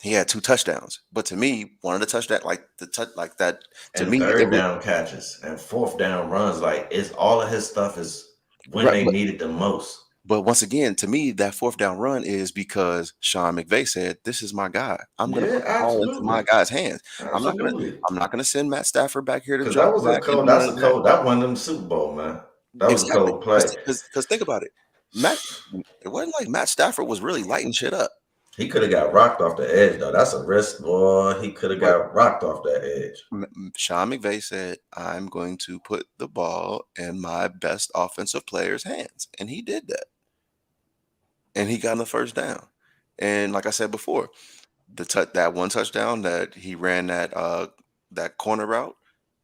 he had 2 touchdowns. But to me, one of the touchdowns, that to and me, third down catches and fourth down runs, like it's all of his stuff is when they needed the most. But once again, to me, that fourth down run is because Sean McVay said, "This is my guy. I'm going to put the ball into my guy's hands. Absolutely. I'm not going to send Matt Stafford back here to because drop that was back." That won them Super Bowl, man. That was a cold play. Because think about it, it wasn't like Matt Stafford was really lighting shit up. He could have got rocked off the edge, though. That's a risk, boy. He could have got rocked off that edge. Sean McVay said, "I'm going to put the ball in my best offensive player's hands," and he did that. And he got the first down. And like I said before, that one touchdown that he ran that corner route,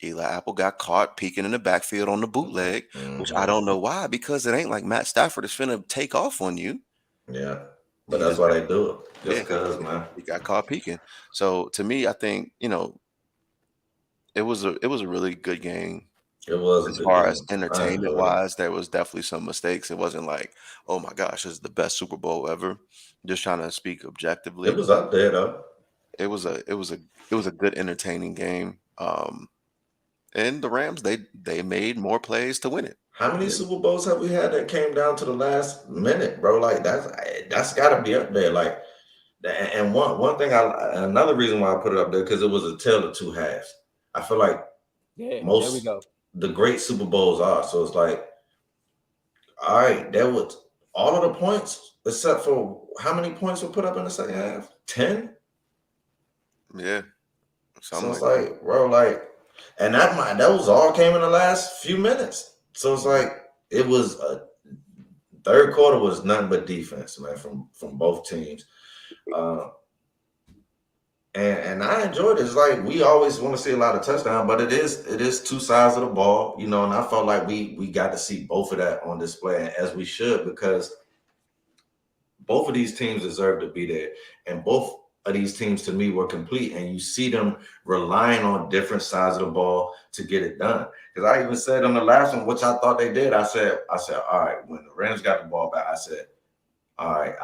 Eli Apple got caught peeking in the backfield on the bootleg, which I don't know why, because it ain't like Matt Stafford is finna take off on you. Yeah, but that's why they do it. Just because, man. He got caught peeking. So to me, I think, it was a really good game. It was as far as entertainment wise. There was definitely some mistakes. It wasn't like, oh my gosh, this is the best Super Bowl ever. Just trying to speak objectively. It was up there though. It was a good entertaining game. And the Rams, they made more plays to win it. How many Super Bowls have we had that came down to the last minute, bro? Like that's got to be up there. Like, and one thing, another reason why I put it up there because it was a tale of two halves. I feel like most the great Super Bowls are. So it's like, all right, there was all of the points except for how many points were put up in the second half? 10? Yeah. So it's like, bro, like, and that was all came in the last few minutes. So it's like it was a third quarter was nothing but defense, man, from both teams. And I enjoyed it. It's like we always want to see a lot of touchdowns, but it is two sides of the ball, you know, and I felt like we got to see both of that on display, as we should, because both of these teams deserve to be there. And both of these teams to me were complete, and you see them relying on different sides of the ball to get it done. Because I even said on the last one, which I thought they did, I said, all right, when the Rams got the ball back, I said, all right,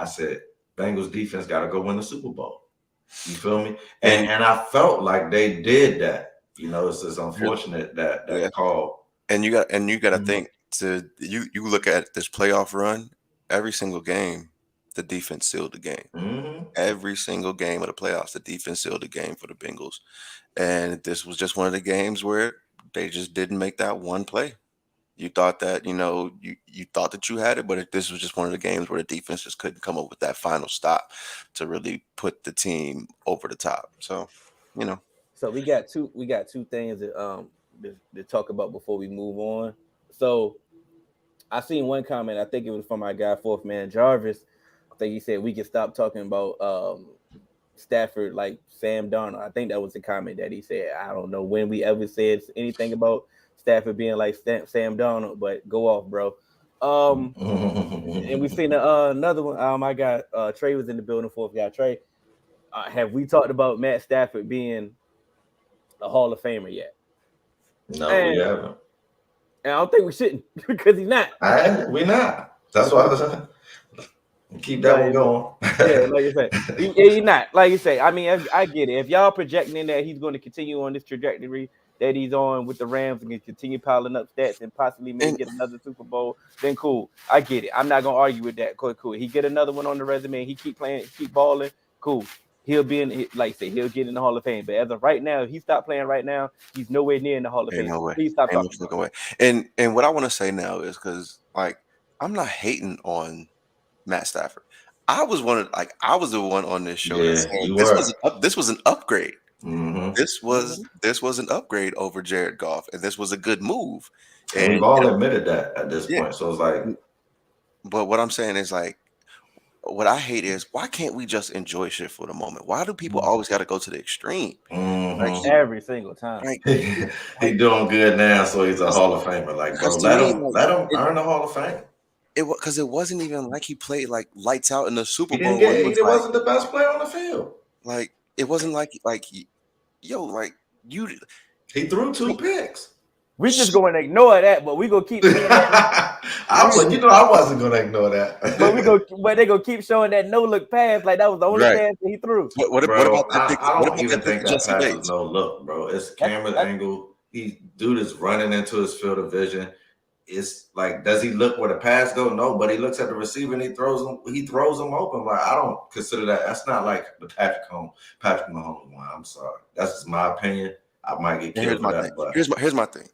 Bengals defense got to go win the Super Bowl. You feel me? And I felt like they did that. You know, it's just unfortunate that call. And you got to think you look at this playoff run, every single game, the defense sealed the game. Mm-hmm. Every single game of the playoffs, the defense sealed the game for the Bengals. And this was just one of the games where they just didn't make that one play. You thought that, you know, you thought that you had it, but this was just one of the games where the defense just couldn't come up with that final stop to really put the team over the top. So, you know. So we got two things that to talk about before we move on. So I seen one comment, I think it was from our guy, Fourth Man Jarvis. I think he said we can stop talking about Stafford like Sam Darnold. I think that was the comment that he said. I don't know when we ever said anything about Stafford being like Sam Darnold, but go off, bro. And we seen another one. I got Trey was in the building. Fourth guy, Trey. Have we talked about Matt Stafford being a Hall of Famer yet? No, we haven't. And I don't think we shouldn't because he's not. We're not. That's why I was keep that one going. Yeah, like you said, he's not. Like you say, I mean, I get it. If y'all projecting that he's going to continue on this trajectory that he's on with the Rams and continue piling up stats and possibly maybe get another Super Bowl, then cool. I get it. I'm not gonna argue with that. Cool. He get another one on the resume. He keep playing, keep balling. Cool. He'll be in, like I say, he'll get in the Hall of Fame. But as of right now, if he stopped playing right now, he's nowhere near in the Hall of Fame. No way. Please stop talking. No way. And what I want to say now is because like I'm not hating on Matt Stafford. I was the one on this show that said this was an upgrade. Mm-hmm. This was an upgrade over Jared Goff, and this was a good move. And we've all admitted that at this point. So it's like, but what I'm saying is like, what I hate is why can't we just enjoy shit for the moment? Why do people always got to go to the extreme? Mm-hmm. Like every single time. Like, he doing good now, so he's a Hall of Famer. Like, bro, let him earn the Hall of Fame. Because it wasn't even like he played like lights out in the Super Bowl. He wasn't the best player on the field. Like it wasn't like you. He threw 2 picks. We just going to ignore that, but we gonna keep. I wasn't gonna ignore that. But they gonna keep showing that no look pass like that was the only pass that he threw. What about that? I don't even think that pass was no look, bro. It's camera angle. Dude is running into his field of vision. It's like, does he look where the pass go? No, but he looks at the receiver and he throws them open. Like, I don't consider that. That's not like the Patrick Mahomes one. I'm sorry. That's just my opinion. I might get killed for that. But here's my thing.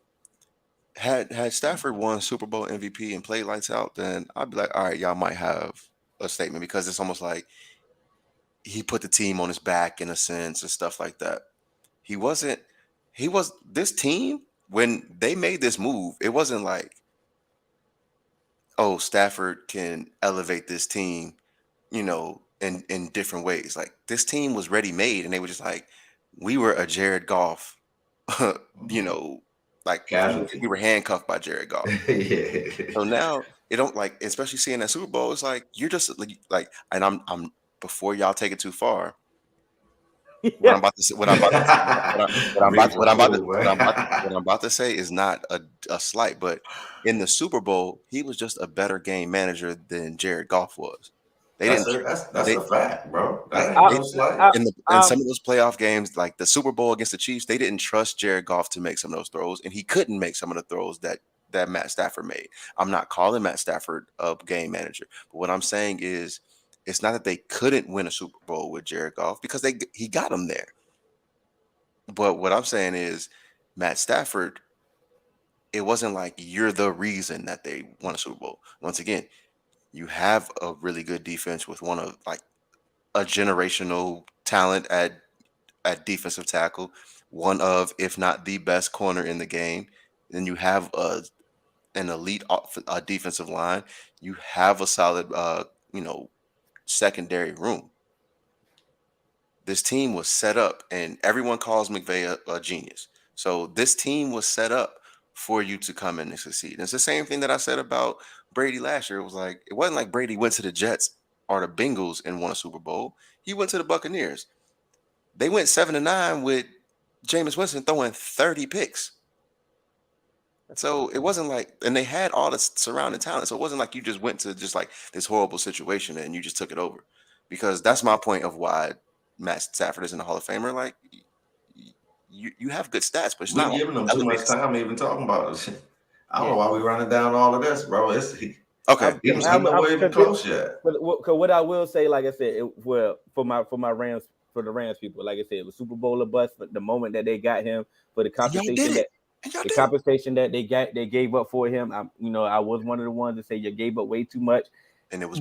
Had Stafford won Super Bowl MVP and played lights out, then I'd be like, all right, y'all might have a statement because it's almost like he put the team on his back in a sense and stuff like that. This team, when they made this move, it wasn't like, oh, Stafford can elevate this team, you know, in different ways. Like this team was ready made, and they were just like, we were a Jared Goff, you know, like we were handcuffed by Jared Goff. So now it don't like, especially seeing that Super Bowl, it's like you're just like, and I'm before y'all take it too far. What I'm about to say is not a slight, but in the Super Bowl, he was just a better game manager than Jared Goff was. They That's didn't. a that's They a fact, bro. like That ain't I, no slight. I, in some of those playoff games, like the Super Bowl against the Chiefs, they didn't trust Jared Goff to make some of those throws, and he couldn't make some of the throws that Matt Stafford made. I'm not calling Matt Stafford a game manager, but what I'm saying is, it's not that they couldn't win a Super Bowl with Jared Goff because he got them there. But what I'm saying is, Matt Stafford, it wasn't like you're the reason that they won a Super Bowl. Once again, you have a really good defense with one of like a generational talent at defensive tackle, one of, if not the best corner in the game. Then you have an elite defensive line. You have a solid, you know, secondary room. This team was set up, and everyone calls McVay a genius. So this team was set up for you to come in and succeed. And it's the same thing that I said about Brady last year. It was like, it wasn't like Brady went to the Jets or the Bengals and won a Super Bowl. He went to the Buccaneers. They went 7-9 with Jameis Winston throwing 30 picks. So it wasn't like, and they had all the surrounding talent. So it wasn't like you just went to just like this horrible situation and you just took it over. Because that's my point of why Matt Stafford isn't a Hall of Famer. Like, you have good stats, but it's We not like giving them too much elevated. time even talking about this. I don't know why we running down all of this, bro. Okay, He nowhere even close yet. But what I will say, like I said, for my Rams, for the Rams people, like I said, it was Super Bowl or bust. But the moment that they got him, for the and y'all did it. compensation that they gave up for him, I was one of the ones that say you gave up way too much, And it was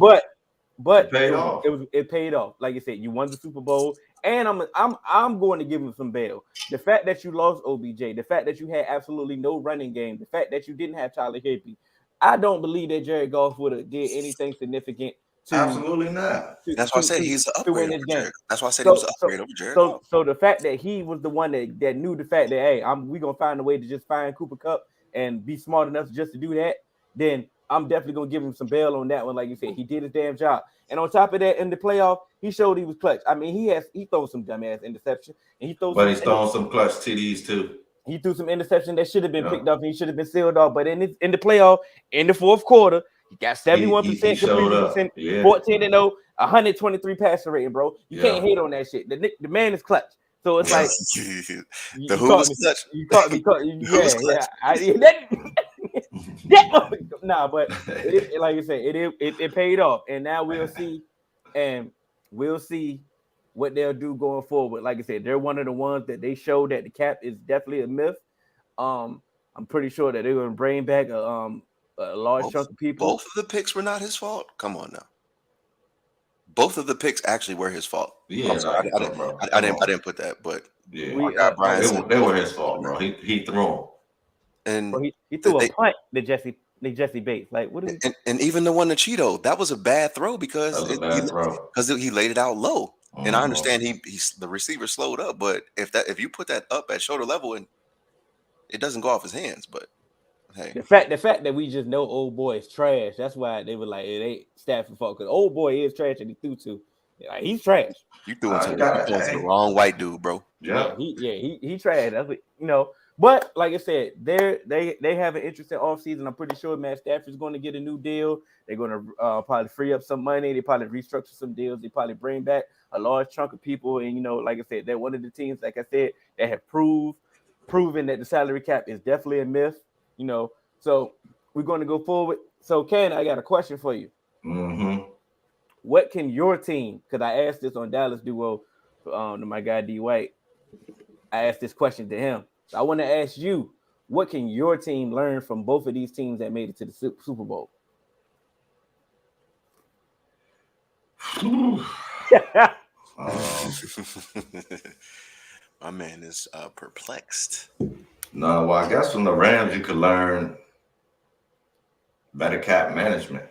but It paid off. It paid off. Like I said, you won the Super Bowl, and I'm going to give him some bail. The fact that you lost OBJ, the fact that you had absolutely no running game, the fact that you didn't have Tyler Higbee, I don't believe that Jared Goff would have did anything significant to Absolutely not. That's why I said he's an to win upgrade over this game. Jared. That's why I said he was an So upgrade over Jared Goff. so the fact that he was the one that knew the fact that, hey, we gonna find a way to just find Cooper Kupp and be smart enough just to do that, then I'm definitely gonna give him some bail on that one. Like you said, he did his damn job. And on top of that, in the playoff, he showed he was clutch. I mean, he throws some dumbass interception, and But he's throwing some clutch TDs too. he threw some interception that should have been picked up, and he should have been sealed off. But in the playoff, in the fourth quarter, he got 71% completion percent, 14-0, 123 passer rating, bro. You can't hate on that shit. The man is clutch. So it's like the who was clutch. You caught me. But like I said, it paid off, and now we'll see what they'll do going forward. Like I said, they're one of the ones that they show that the cap is definitely a myth. I'm pretty sure that they're going to bring back a large chunk of people. Both of the picks were not his fault. Come on now. Both of the picks actually were his fault. Yeah, I'm sorry, I didn't put that, but yeah, they were his fault, bro. He threw them, and he threw a punt to Jesse Bates. Like, what? And even the one to Cheeto, that was a bad throw because he laid it out low. And I understand the receiver slowed up, but if you put that up at shoulder level and it doesn't go off his hands, but hey, the fact that we just know old boy is trash. That's why they were like, it ain't Stafford fault, because old boy is trash and he threw to. Like, he's trash. You threw into the wrong white dude, bro. He trash. That's what, But like I said, they have an interesting offseason. I'm pretty sure Matt Stafford's going to get a new deal. They're going to probably free up some money. They probably restructure some deals. They probably bring back a large chunk of people. And like I said, they're one of the teams, like I said, that have proven that the salary cap is definitely a myth. So we're going to go forward. So Ken, I got a question for you. Mm-hmm. What can your team? Because I asked this on Dallas Duo to my guy D White. I asked this question to him. So I want to ask you, what can your team learn from both of these teams that made it to the Super Bowl? My man is perplexed. No, well, I guess from the Rams you could learn better cap management.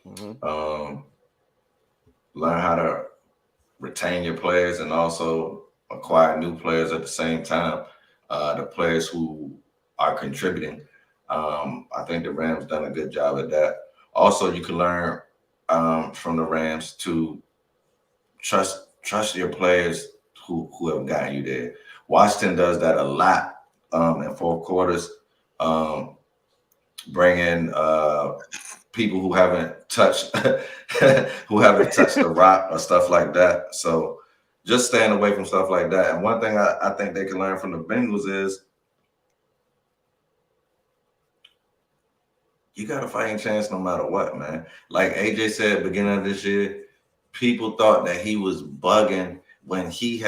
Mm-hmm. Learn how to retain your players and also acquire new players at the same time. The players who are contributing. I think the Rams done a good job at that. Also, you can learn from the Rams to trust your players who have gotten you there. Washington does that a lot in fourth quarters. Bring in people who haven't touched the rock or stuff like that. So just staying away from stuff like that. And one thing I think they can learn from the Bengals is you got a fighting chance no matter what, man. Like AJ said beginning of this year, people thought that he was bugging when he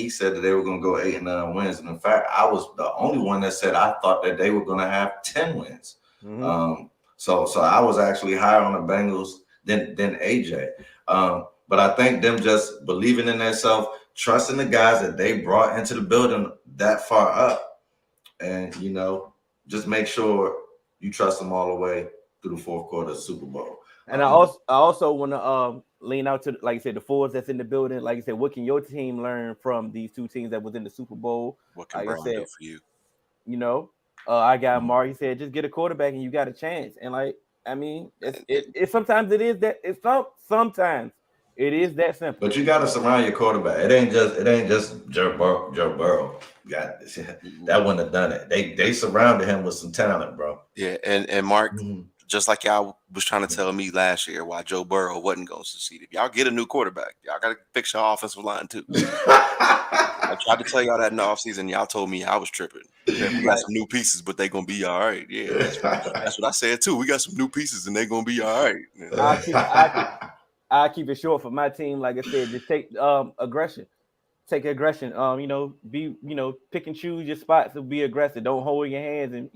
said that they were going to go 8-9 wins. And in fact, I was the only one that said I thought that they were going to have 10 wins. Mm-hmm. So I was actually higher on the Bengals than AJ. But I think them just believing in themselves, trusting the guys that they brought into the building that far up, and just make sure you trust them all the way through the fourth quarter of the Super Bowl. And I also want to lean out to, like you said, the fours that's in the building. Like you said, what can your team learn from these two teams that was in the Super Bowl? What can Brown do for you? I got Mark. He said, just get a quarterback and you got a chance. And sometimes it is that. Sometimes it is that simple. But you got to surround your quarterback. It ain't just Joe Burrow. That wouldn't have done it. They surrounded him with some talent, bro. Yeah, and Mark. Mm-hmm. Just like y'all was trying to tell me last year why Joe Burrow wasn't going to succeed. If y'all get a new quarterback, y'all got to fix your offensive line too. I tried to tell y'all that in the offseason. Y'all told me I was tripping. Yeah, we got some new pieces, but they going to be all right. Yeah, that's what I said too. We got some new pieces and they going to be all right. I keep it short for my team. Like I said, just take aggression. Take aggression. Be pick and choose your spots to be aggressive. Don't hold your hands and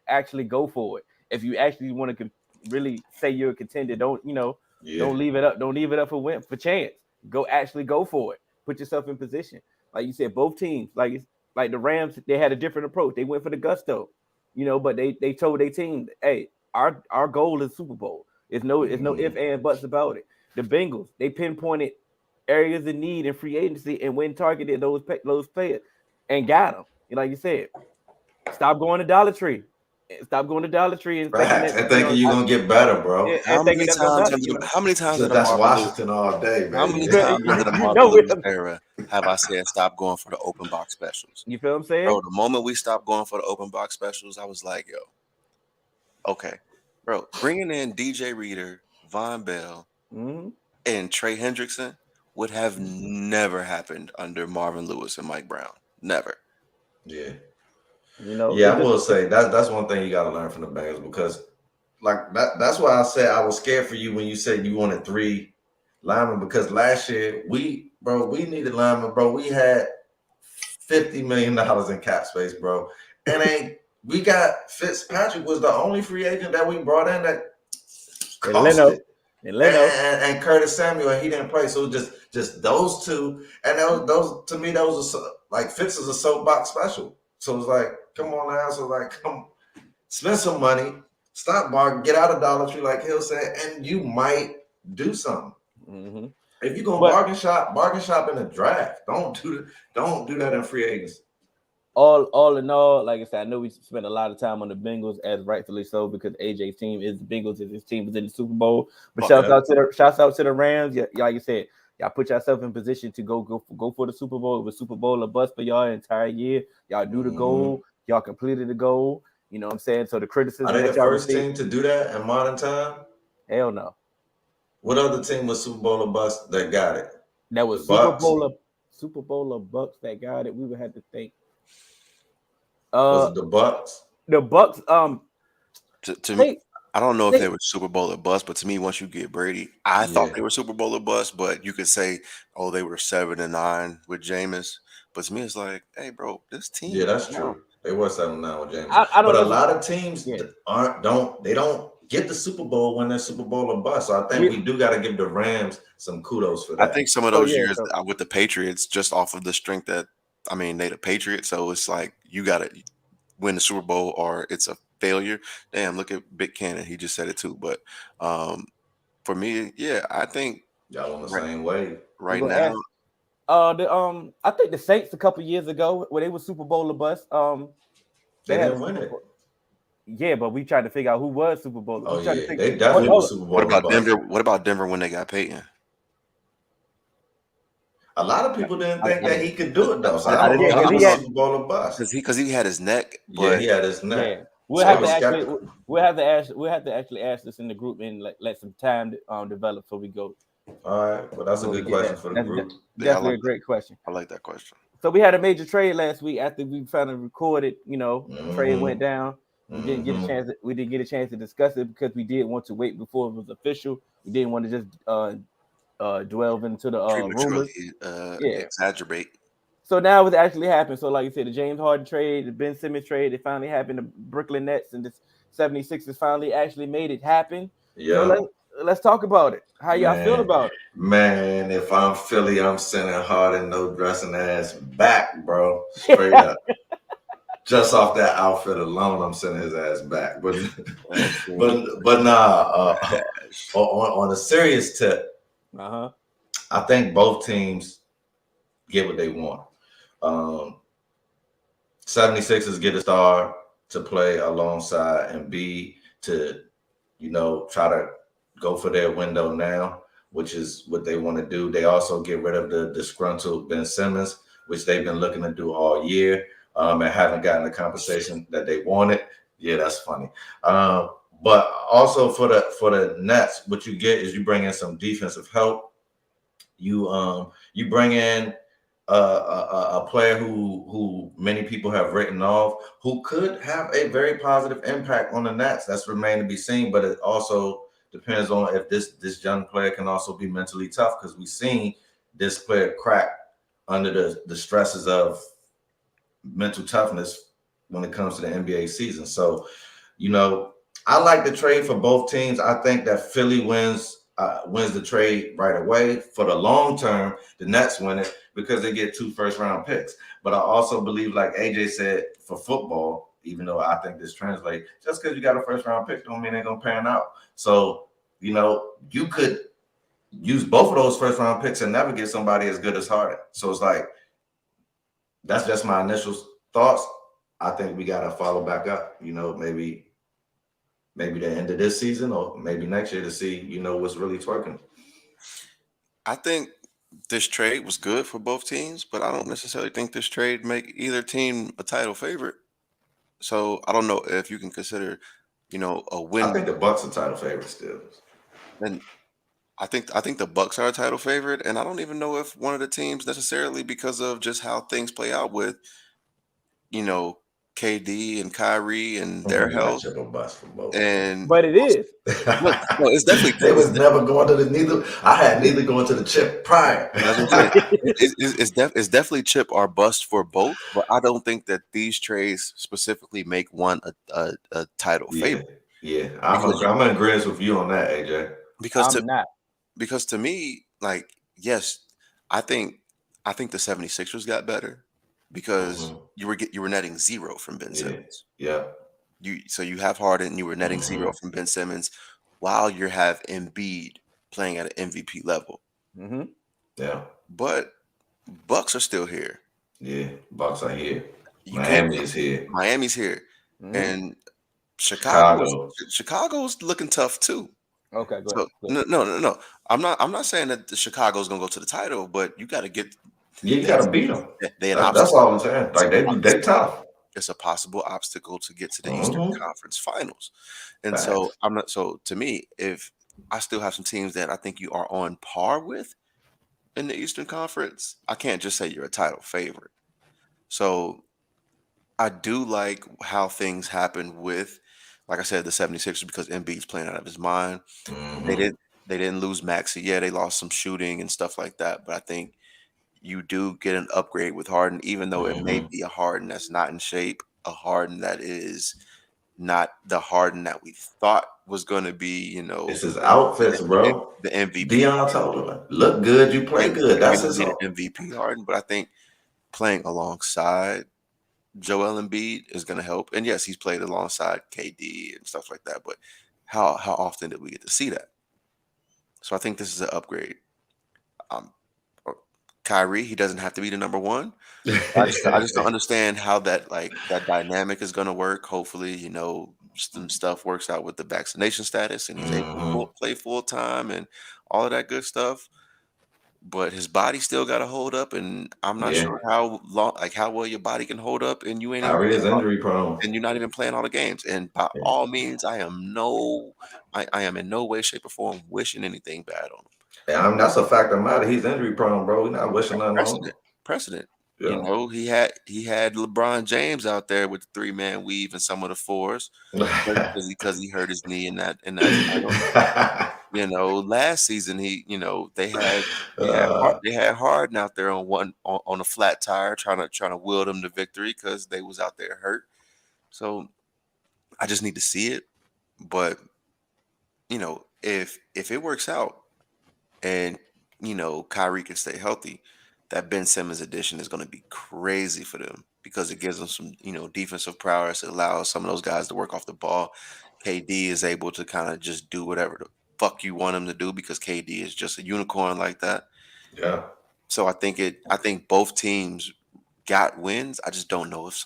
actually go for it. If you actually want to really say you're a contender, don't leave it up. Don't leave it up for chance. Go for it. Put yourself in position. Like you said, both teams, like the Rams, they had a different approach. They went for the gusto, but they told their team, hey, our goal is Super Bowl. It's no ifs and buts about it. The Bengals, they pinpointed areas of need in free agency and went and targeted those players and got them. Like you said, stop going to Dollar Tree. Stop going to Dollar Tree and thinking you're gonna get better, bro. Yeah, how many times that's Washington all day, man. How many times in the Marvin Lewis era have I said stop going for the open box specials? You feel what I'm saying? Bro, the moment we stopped going for the open box specials, I was like, yo, okay, bro, bringing in DJ Reader, Von Bell, and Trey Hendrickson would have never happened under Marvin Lewis and Mike Brown. Never. Yeah. I will say that's one thing you got to learn from the Bengals, because like that's why I said I was scared for you when you said you wanted 3 linemen, because last year we needed linemen, bro. We had $50 million in cap space, bro. And we got Fitzpatrick was the only free agent that we brought in that cost it. And Curtis Samuel, he didn't play, so just those two, and those to me, those are like Fitz is a soapbox special. So it's like, come on now. So like, come spend some money, stop bargaining, get out of Dollar Tree, like Hill said, and you might do something. Mm-hmm. If you're gonna bargain shop in the draft. Don't do that in free agency. All in all, like I said, I know we spent a lot of time on the Bengals, as rightfully so, because AJ's team is the Bengals, and his team was in the Super Bowl. But shouts out to the Rams. Yeah, like you said, y'all put yourself in position to go for the Super Bowl. It was Super Bowl or bust for y'all entire year. Y'all do the goal. Y'all completed the goal. You know what I'm saying? So the criticism. Are they the first team to do that in modern time? Hell no. What other team was Super Bowl or bust that got it? That was Super Bowl or Bucks that got it. We would have to think. Was it the Bucks? The Bucks. To me, I don't know if they were Super Bowl or bust, but to me, once you get Brady, I thought they were Super Bowl or bust. But you could say, oh, they were 7-9 with Jameis. But to me, it's like, hey, bro, this team. Yeah, that's true. They were 7-9 with Jameis. But a lot of teams don't get the Super Bowl when they're Super Bowl or bust. So I think we do got to give the Rams some kudos for that. I think some of those years with the Patriots, just off of the strength that, I mean, they the Patriots, so it's like you got to win the Super Bowl or it's a failure. Damn, look at Big Cannon. He just said it too. But for me, I think y'all on the same way right now. I think the Saints a couple years ago, when they were Super Bowl or bust, they didn't win it. Yeah, but we tried to figure out who was Super Bowl. They definitely were Super Bowl. What about Denver? What about Denver when they got Peyton? A lot of people didn't think that he could do it though. So I don't know if he was Super Bowl or bust. Because he had his neck. But he had his neck. Yeah. We'll So have he to was actually skeptical. we'll have to actually ask this in the group and let some time develop before we go. All right, well, that's a Before we good get question that. for the That's group. Yeah, definitely a great question. I like that question. So we had a major trade last week after we finally recorded. Trade went Mm-hmm. down. We didn't get a Mm-hmm. chance. We didn't get a chance to discuss it because we did want to wait before it was official. We didn't want to just delve into the Prematurely rumors. Yeah. exaggerate. So now it actually happened. So like you said, the James Harden trade, the Ben Simmons trade, it finally happened. The Brooklyn Nets and the 76ers finally actually made it happen. So Yeah, let's talk about it. How y'all feel man. about it? Man, if I'm Philly, I'm sending Harden no dressing ass back, bro. Straight up. Just off that outfit alone, I'm sending his ass back. But That team but nah. trash. On a serious tip, Uh-huh. I think both teams get what they want. Um, 76ers get a star to play alongside and B to, try to go for their window now, which is what they want to do. They also get rid of the disgruntled Ben Simmons, which they've been looking to do all year, and haven't gotten the compensation that they wanted. Yeah, that's funny. But also for the Nets, what you get is you bring in some defensive help. You bring in a player who many people have written off, who could have a very positive impact on the Nets. That's remain to be seen, but it also depends on if this young player can also be mentally tough, because we've seen this player crack under the stresses of mental toughness when it comes to the NBA season. So, I like the trade for both teams. I think that Philly wins the trade right away. For the long term, the Nets win it because they get 2 first-round picks. But I also believe, like AJ said, for football, even though I think this translates, just because you got a first-round pick don't mean they're gonna pan out. So, you could use both of those first-round picks and never get somebody as good as Harden. So it's like, that's just my initial thoughts. I think we gotta follow back up. Maybe the end of this season or maybe next year to see, what's really twerking. I think this trade was good for both teams, but I don't necessarily think this trade make either team a title favorite. So I don't know if you can consider, a I win. think the Bucks are title favorites still. And I think the Bucks are a title favorite, and I don't even know if one of the teams necessarily, because of just how things play out with, you know, KD and Kyrie and their Not health. chip or bust for both. And But it is. no, it's definitely They was never going to the neither. I had neither going to the chip prior. That's what I'm saying. It's definitely chip or bust for both, but I don't think that these trades specifically make one a title Yeah, favorite yeah. because I'm in agreement with you on that, AJ. because I'm not. to me, like, yes, I think the 76ers got better because Mhm. you were netting zero from Ben Yeah, Simmons. yeah. So you have Harden, you were netting zero from Ben Simmons, while you have Embiid playing at an MVP level. Mm-hmm. Yeah, But Bucks are still here. yeah. Bucks are here. You can't. Miami is here. Miami's here, Mm-hmm. and Chicago. Chicago's looking tough too. Okay, go So ahead. no. I'm not saying that the Chicago's gonna go to the title, but you got to get. Yeah, you got to beat them. They an That's obstacle. all I'm saying. Like they tough. It's a possible obstacle to get to the Eastern Mm-hmm. Conference Finals, and so Facts. I'm not. So to me, if I still have some teams that I think you are on par with in the Eastern Conference, I can't just say you're a title favorite. So I do like how things happen with, like I said, the 76ers, because Embiid's playing out of his mind. They Mm-hmm. didn't they didn't lose Maxi. Yeah, they lost some shooting and stuff like that. But I think you do get an upgrade with Harden, even though it may Mm-hmm. be a Harden that's not in shape, a Harden that is not the Harden that we thought was going to be, It's his outfits, bro. the MVP Dion Harden. told him, look good, you play good. We That's don't his need all. an MVP Harden, but I think playing alongside Joel Embiid is going to help. And yes, he's played alongside KD and stuff like that. But how often did we get to see that? So I think this is an upgrade. Um, Kyrie, he doesn't have to be the number one. I just don't understand how that dynamic is going to work. Hopefully, some stuff works out with the vaccination status and he's able to Mm-hmm. play full time and all of that good stuff. but his body still got to hold up, and I'm not Yeah, sure how long, like how well your body can hold up, and you ain't even Kyrie is playing injury prone. and you're not even playing all the games. And by Yeah. all means, I am in no way, shape, or form wishing anything bad on him. Yeah, I mean, that's a fact of the matter. He's injury prone, bro. We're not wishing nothing on him. Precedent. You Yeah. know, he had LeBron James out there with the 3-man weave and some of the fours because he hurt his knee in that final. You know, last season they had Harden out there on a flat tire trying to will them to victory because they was out there hurt. So I just need to see it. But if it works out and Kyrie can stay healthy, that Ben Simmons addition is going to be crazy for them because it gives them some defensive prowess. It allows some of those guys to work off the ball. KD is able to kind of just do whatever the fuck you want him to do because KD is just a unicorn like that. Yeah. So I think both teams got wins. I just don't know if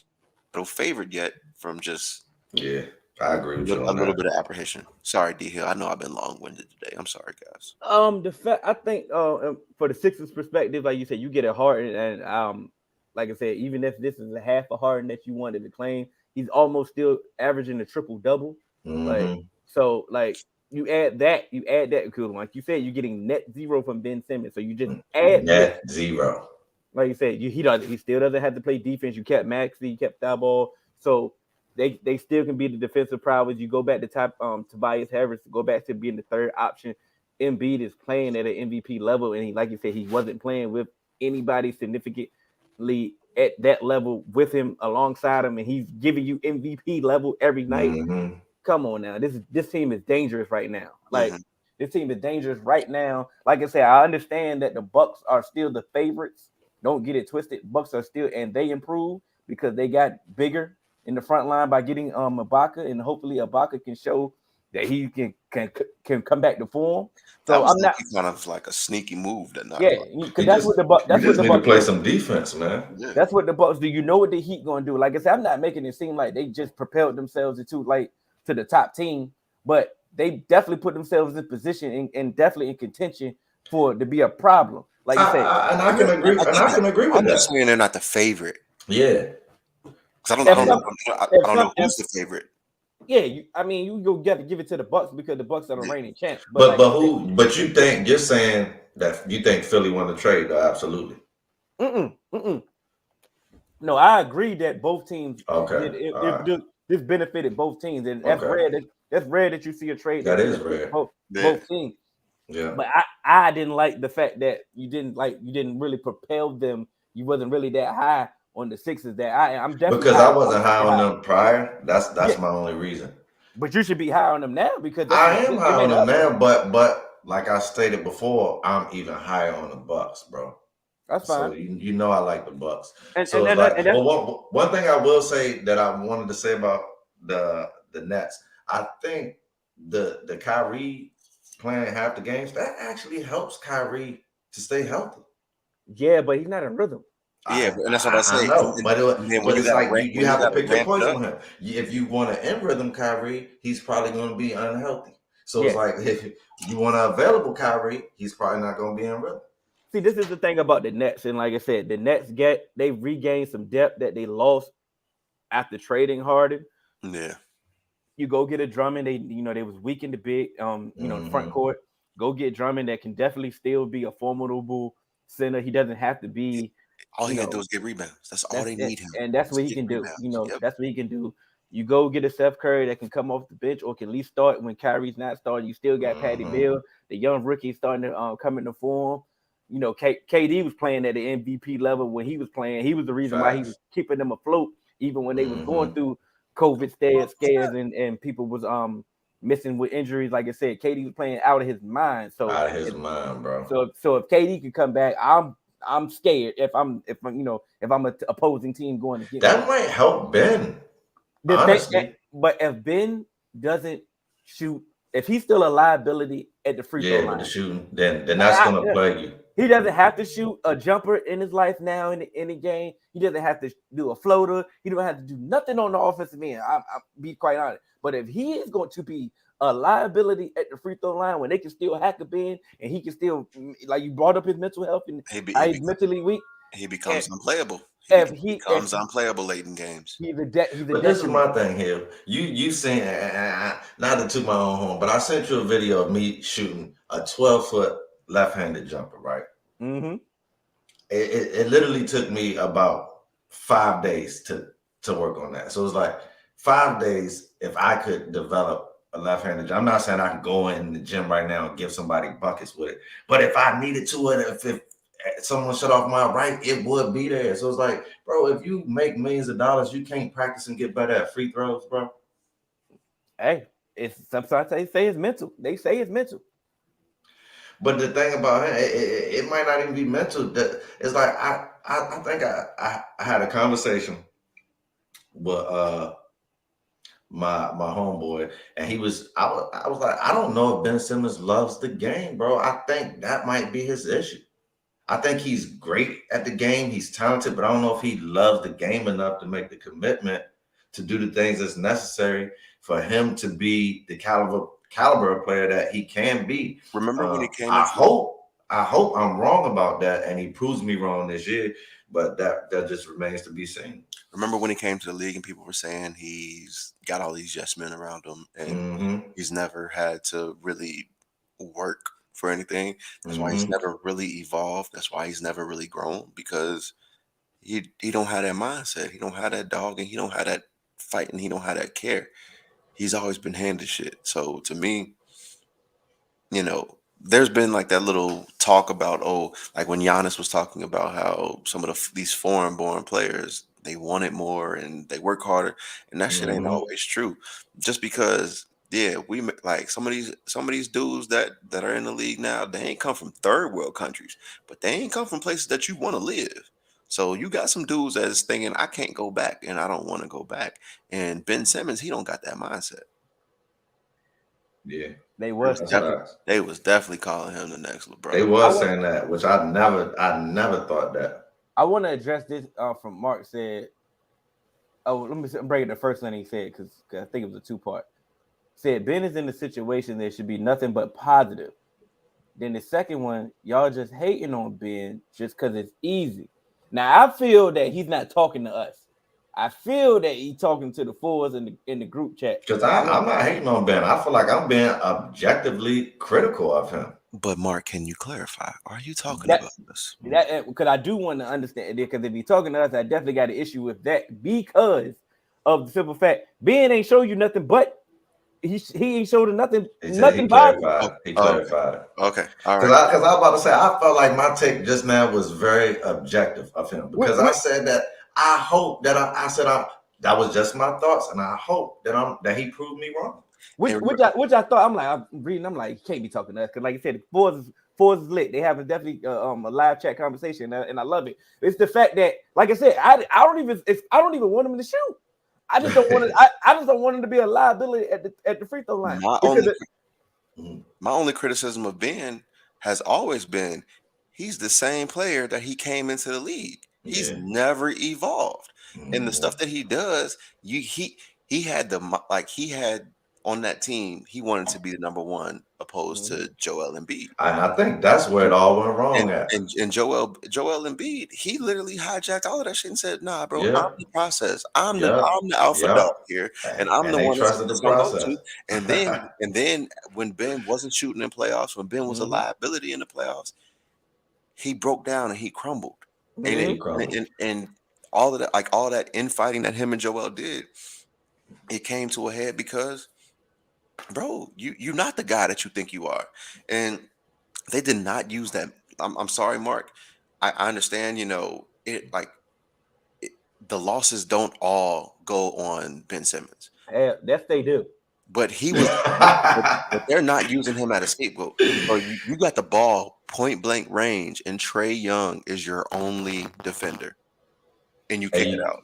they're favored yet from just Yeah. I agree with you a on little that. bit of apprehension. Sorry, D Hill. I know I've been long-winded today. I'm sorry, guys. The fact I think for the Sixers perspective, like you said, you get a Harden, and like I said, even if this is a half a Harden that you wanted to claim, he's almost still averaging a triple double. Like Mm-hmm. so, like you add that because like you said, you're getting net zero from Ben Simmons, so you just add this. Net zero. Like you said, he still doesn't have to play defense. You kept Maxey, you kept Thibault, so they still can be the defensive prowess. You go back to Tobias Harris, go back to being the third option. Embiid is playing at an MVP level, and like you said, he wasn't playing with anybody significantly at that level with him alongside him, and he's giving you MVP level every night. Mm-hmm. Come on now, this team is dangerous right now. Like Mhm. this team is dangerous right now. Like I said, I understand that the Bucks are still the favorites. Don't get it twisted. Bucks are still, and they improve because they got bigger in the front line by getting Ibaka, and hopefully Ibaka can show that he can come back to form. That So was I'm not, kind of like a sneaky move that not. yeah, because that's what the Bucks. You That's what just the need to Bucks play do. some defense, man. Yeah. That's what the Bucks do. You know what the Heat gonna do? Like I said, I'm not making it seem like they just propelled themselves into to the top team, but they definitely put themselves in position and definitely in contention for to be a problem. Like you said, I can agree. I And get I can that. agree with I'm just that. saying they're not the favorite Yeah. because I if don't some, know. I if don't some, know who's the favorite. yeah, you go got to give it to the Bucks because the Bucks are the Yeah. reigning champs. But But like I said, who? But you think you're saying that you think Philly won the trade? Though, absolutely. no, I agree that both teams Okay. did All right. this benefited both teams, and Okay. that's rare that you see a trade That that is benefits rare. Yeah. both teams. Yeah. But I didn't like the fact that you didn't really propel them. You wasn't really that high on the Sixers. I'm definitely Because high. I wasn't high on them prior. That's Yeah, my only reason. but you should be high on them now because I am they high on made them an now, upgrade. but like I stated before, I'm even higher on the Bucks, bro. That's So fine. you know I like the Bucks. And So and it's and, like, and that's well, one thing I will say that I wanted to say about the Nets, I think the Kyrie playing half the games that actually helps Kyrie to stay healthy. yeah, but he's not in rhythm. Yeah, and that's what I I say. know, And then when but you it's got like you have to pick your ramped poison up, on him. If you want to end rhythm Kyrie, he's probably going to be unhealthy. So it's Yeah. like if you want an available Kyrie, he's probably not going to be in rhythm. See, this is the thing about the Nets, and like I said, the Nets they regained some depth that they lost after trading Harden. yeah, You go get a Drummond. They was weak in the big the front court. Go get Drummond that can definitely still be a formidable center. He doesn't have to be, all he you got to do know, is get rebounds. That's all they need him. and that's what he Get can do. rebounds. Yep. That's what he can do. You go get a Seth Curry that can come off the bench or can at least start when Kyrie's not starting. You still got Patty Bill, the young rookie starting to come into form. KD was playing at the MVP level when he was playing. He was the reason why he was keeping them afloat, even when they was going through COVID scares and people was missing with injuries. Like I said, KD was playing out of his mind. So Out of his mind, bro. So if KD can come back, I'm scared if I'm an opposing team going against that him. might help Ben. Honestly, But if Ben doesn't shoot, if he's still a liability at the free throw line, with the shooting, then that's going to plague you. he doesn't have to shoot a jumper in his life now in any game. He doesn't have to do a floater. He don't have to do nothing on the offensive end. I'll be quite honest. But if he is going to be a liability at the free throw line when they can still hack a bin and he can still, like you brought up his mental health and how he's mentally weak. He becomes unplayable. He becomes unplayable late in games. He's a But this is my thing here. You seen, not to toot my own horn, but I sent you a video of me shooting a 12-foot left-handed jumper, right? Mm-hmm. It literally took me about 5 days to work on that. So it was like 5 days if I could develop a left-handed jumper. I'm not saying I can go in the gym right now and give somebody buckets with it, but if I needed to, if someone shut off my right, it would be there. So it's like, bro, if you make millions of dollars, you can't practice and get better at free throws, bro. Hey, it's sometimes they say it's mental. They say it's mental. But the thing about him, it might not even be mental. It's like I think I had a conversation with my homeboy, and I was like, I don't know if Ben Simmons loves the game, bro. I think that might be his issue. I think he's great at the game. He's talented, but I don't know if he loves the game enough to make the commitment to do the things that's necessary for him to be the caliber of player that he can be. Remember when he came? I hope I'm wrong about that, and he proves me wrong this year. But that just remains to be seen. Remember when he came to the league and people were saying he's got all these yes men around him, and he's never had to really work for anything. That's why he's never really evolved. That's why he's never really grown, because he don't have that mindset. He don't have that dog, and he don't have that fight, and he don't have that care. He's always been handed shit. So to me, there's been like that little talk about, like when Giannis was talking about how some of these foreign-born players, they want it more and they work harder, and that shit ain't always true. Just because, we like some of these dudes that are in the league now, they ain't come from third world countries, but they ain't come from places that you want to live. So you got some dudes that is thinking, I can't go back and I don't want to go back. And Ben Simmons, he don't got that mindset. Yeah. They was definitely calling him the next LeBron. They was saying that, which I never thought that. I want to address this from Mark said. Oh, let me break it the first thing he said, because I think it was a two-part. Said Ben is in a situation that should be nothing but positive. Then the second one, y'all just hating on Ben just because it's easy. Now I feel that he's not talking to us. I feel that he's talking to the fours in the group chat. Because I'm not hating on Ben. I feel like I'm being objectively critical of him. But Mark, can you clarify? Are you talking about this? Because I do want to understand it. Because if he's talking to us, I definitely got an issue with that, because of the simple fact Ben ain't show you nothing, but he ain't showed nothing. Nothing clarified. He clarified. Okay, all right. Because I was about to say, I felt like my take just now was very objective of him, because I said that I hope that I said that was just my thoughts, and I hope that he proved me wrong. Which I thought, I'm reading, I'm like, he can't be talking to us, because like I said, Fours is lit. They have definitely a live chat conversation, and I love it. It's the fact that, like I said, I don't even want him to shoot. I just don't want to. I just don't want him to be a liability at the free throw line. My only criticism of Ben has always been he's the same player that he came into the league. He's never evolved, and the stuff that he does, he had on that team, he wanted to be the number one opposed to Joel Embiid. And I think that's where it all went wrong at. And Joel Embiid, he literally hijacked all of that shit and said, "Nah, bro, I'm the process. I'm the alpha dog here, and I'm the one that's the process." And then when Ben wasn't shooting in playoffs, when Ben was a liability in the playoffs, he broke down and he crumbled. And all of that, like all that infighting that him and Joel did, it came to a head because, bro, you're not the guy that you think you are. And they did not use that. I'm sorry, Mark. I understand, the losses don't all go on Ben Simmons. Yes, they do. But but they're not using him as a scapegoat. Or you got the ball point blank range, and Trae Young is your only defender, and you kick it out.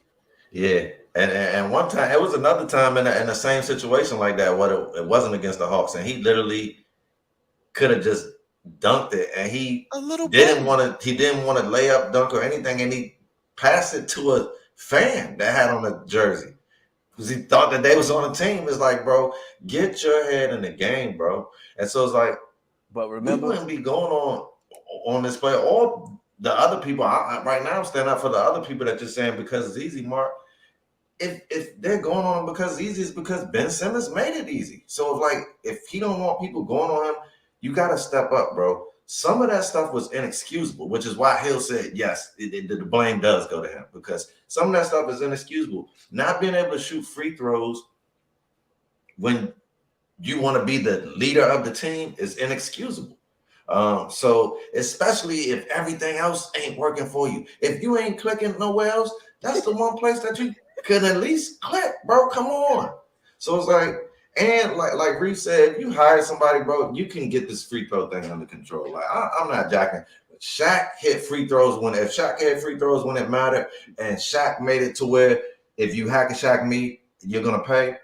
Yeah, and one time, it was another time in the same situation like that. It wasn't against the Hawks, and he literally could have just dunked it, and he didn't want to lay up, dunk, or anything, and he passed it to a fan that had on a jersey. because he thought that they was on the team. It's like, bro, get your head in the game, bro. And so it's like, But we remember, wouldn't be going on this play. Or the other people, right now, I'm standing up for the other people that just saying because it's easy, Mark. If they're going on because it's easy, it's because Ben Simmons made it easy. So if he don't want people going on him, you got to step up, bro. Some of that stuff was inexcusable, which is why Hill said yes, the blame does go to him, because some of that stuff is inexcusable. Not being able to shoot free throws when you want to be the leader of the team is inexcusable. So especially if everything else ain't working for you, if you ain't clicking nowhere else, that's the one place that you can at least click, bro. Come on. So it's like, and like Reese said, if you hire somebody, bro, you can get this free throw thing under control. Like I'm not jacking. But Shaq hit free throws if Shaq hit free throws when it mattered, and Shaq made it to where if you hack a Shaq meet, you're gonna pay.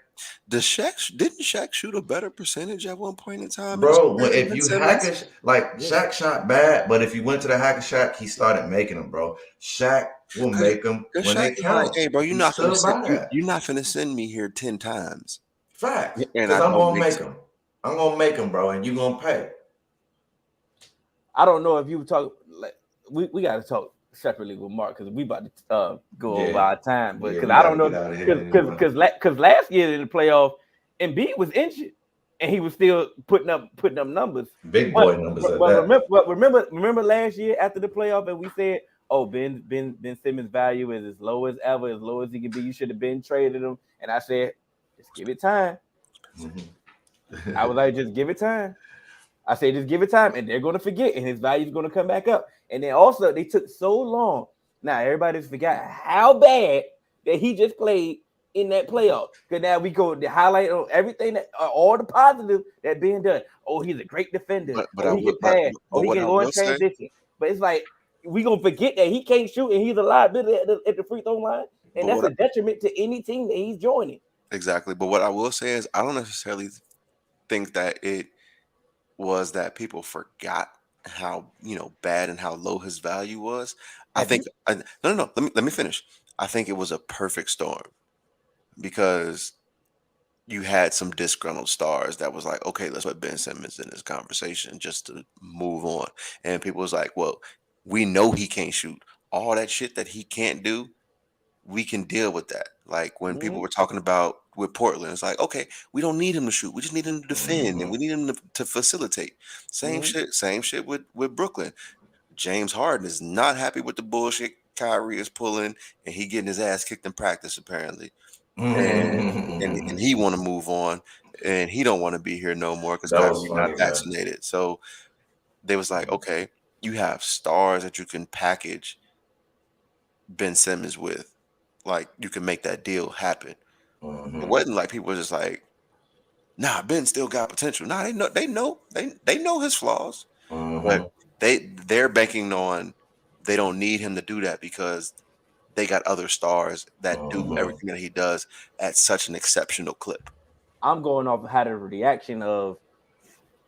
Didn't Shaq shoot a better percentage at one point in time? Bro, if you hack Simmons? it, Shaq shot bad, but if you went to the hack a Shaq, he started making them, bro. Shaq will make them when Shaq they is like, count. hey, bro, He stood by that. you're not finna send me here 10 times. Facts, And because I I'm don't gonna make them. I'm gonna make them, bro, and you gonna pay. I don't know if you talk like we got to talk separately with Mark because we about to go over our time, but because I don't know because last year in the playoff, Embiid was injured and he was still putting up numbers, big boy numbers at that. Remember last year after the playoff, and we said, "Oh, Ben Simmons' value is as low as ever, as low as he can be. You should have been traded him." And I said, "Just give it time." Mm-hmm. I was like, "Just give it time." I say just give it time, and they're going to forget, and his value is going to come back up. And then also, they took so long. Now everybody's forgot how bad that he just played in that playoff. Because now we go to highlight on everything that all the positive that being done. Oh, he's a great defender. He can pass. He can go in transition. But it's like we gonna forget that he can't shoot, and he's a liability at the free throw line, and that's a detriment to any team that he's joining. Exactly. But what I will say is, I don't necessarily think that it was that people forgot how bad and how low his value was. I think no. Let me finish. I think it was a perfect storm because you had some disgruntled stars that was like, okay, let's put Ben Simmons in this conversation just to move on. And people was like, well, we know he can't shoot. All that shit that he can't do, we can deal with that. Like when people were talking about with Portland, it's like, okay, we don't need him to shoot. We just need him to defend and we need him to facilitate. Same shit with Brooklyn. James Harden is not happy with the bullshit Kyrie is pulling, and he getting his ass kicked in practice apparently. And he want to move on, and he don't want to be here no more because Kyrie's not vaccinated. So they was like, okay, you have stars that you can package Ben Simmons with. Like you can make that deal happen. It wasn't like people were just like, nah, Ben still got potential. Nah, they know his flaws. But they're banking on they don't need him to do that because they got other stars that do everything that he does at such an exceptional clip. I'm going off how the reaction of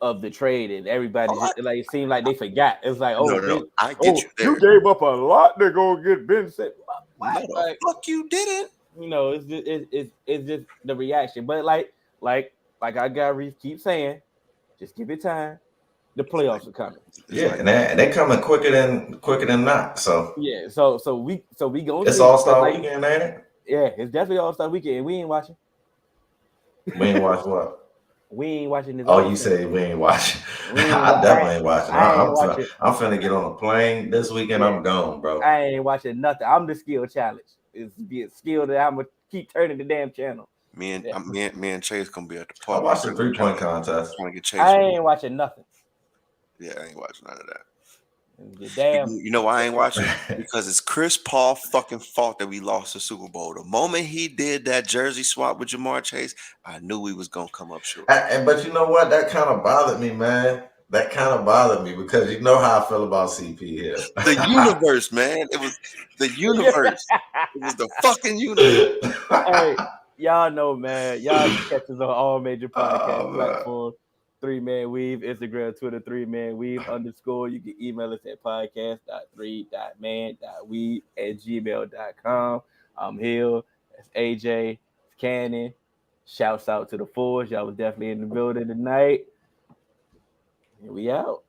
the trade, and everybody just, like it seemed like they forgot. It's like, no. I get you there. You gave up a lot to go get Ben Simmons. No, the fuck you didn't. It's just the reaction. But like I got Reese keep saying, just give it time. The playoffs are coming. Yeah, and they coming quicker than not. So yeah, so we gonna. It's All-Star Weekend, ain't it? Yeah, it's definitely All-Star Weekend. We ain't watching. We ain't watch what? We ain't watching this. Oh, you say we ain't watching? I definitely ain't watching. I'm finna get on a plane this weekend. Yeah. I'm gone, bro. I ain't watching nothing. I'm the skill challenge. It's be a skill that I'm gonna keep turning the damn channel. Me and Chase gonna be at the park. I watched the 3-point contest. Trying to get Chase. I ain't watching nothing. Yeah, I ain't watching none of that. Damn. You know why I ain't watching? Because it's Chris Paul fucking fault that we lost the Super Bowl. The moment he did that jersey swap with Jamar Chase, I knew we was gonna come up short. But you know what? That kind of bothered me, man. That kind of bothered me because you know how I feel about CP here. The universe, man. It was the universe. It was the fucking universe. Hey, y'all know, man. Y'all can catch us on all major podcast platforms. 3-Man Weave, Instagram, Twitter, 3-Man Weave _ You can email us at podcast.3.man.weave@gmail.com. I'm Hill. That's AJ. Cannon. Shouts out to the Force. Y'all was definitely in the building tonight. Here we out.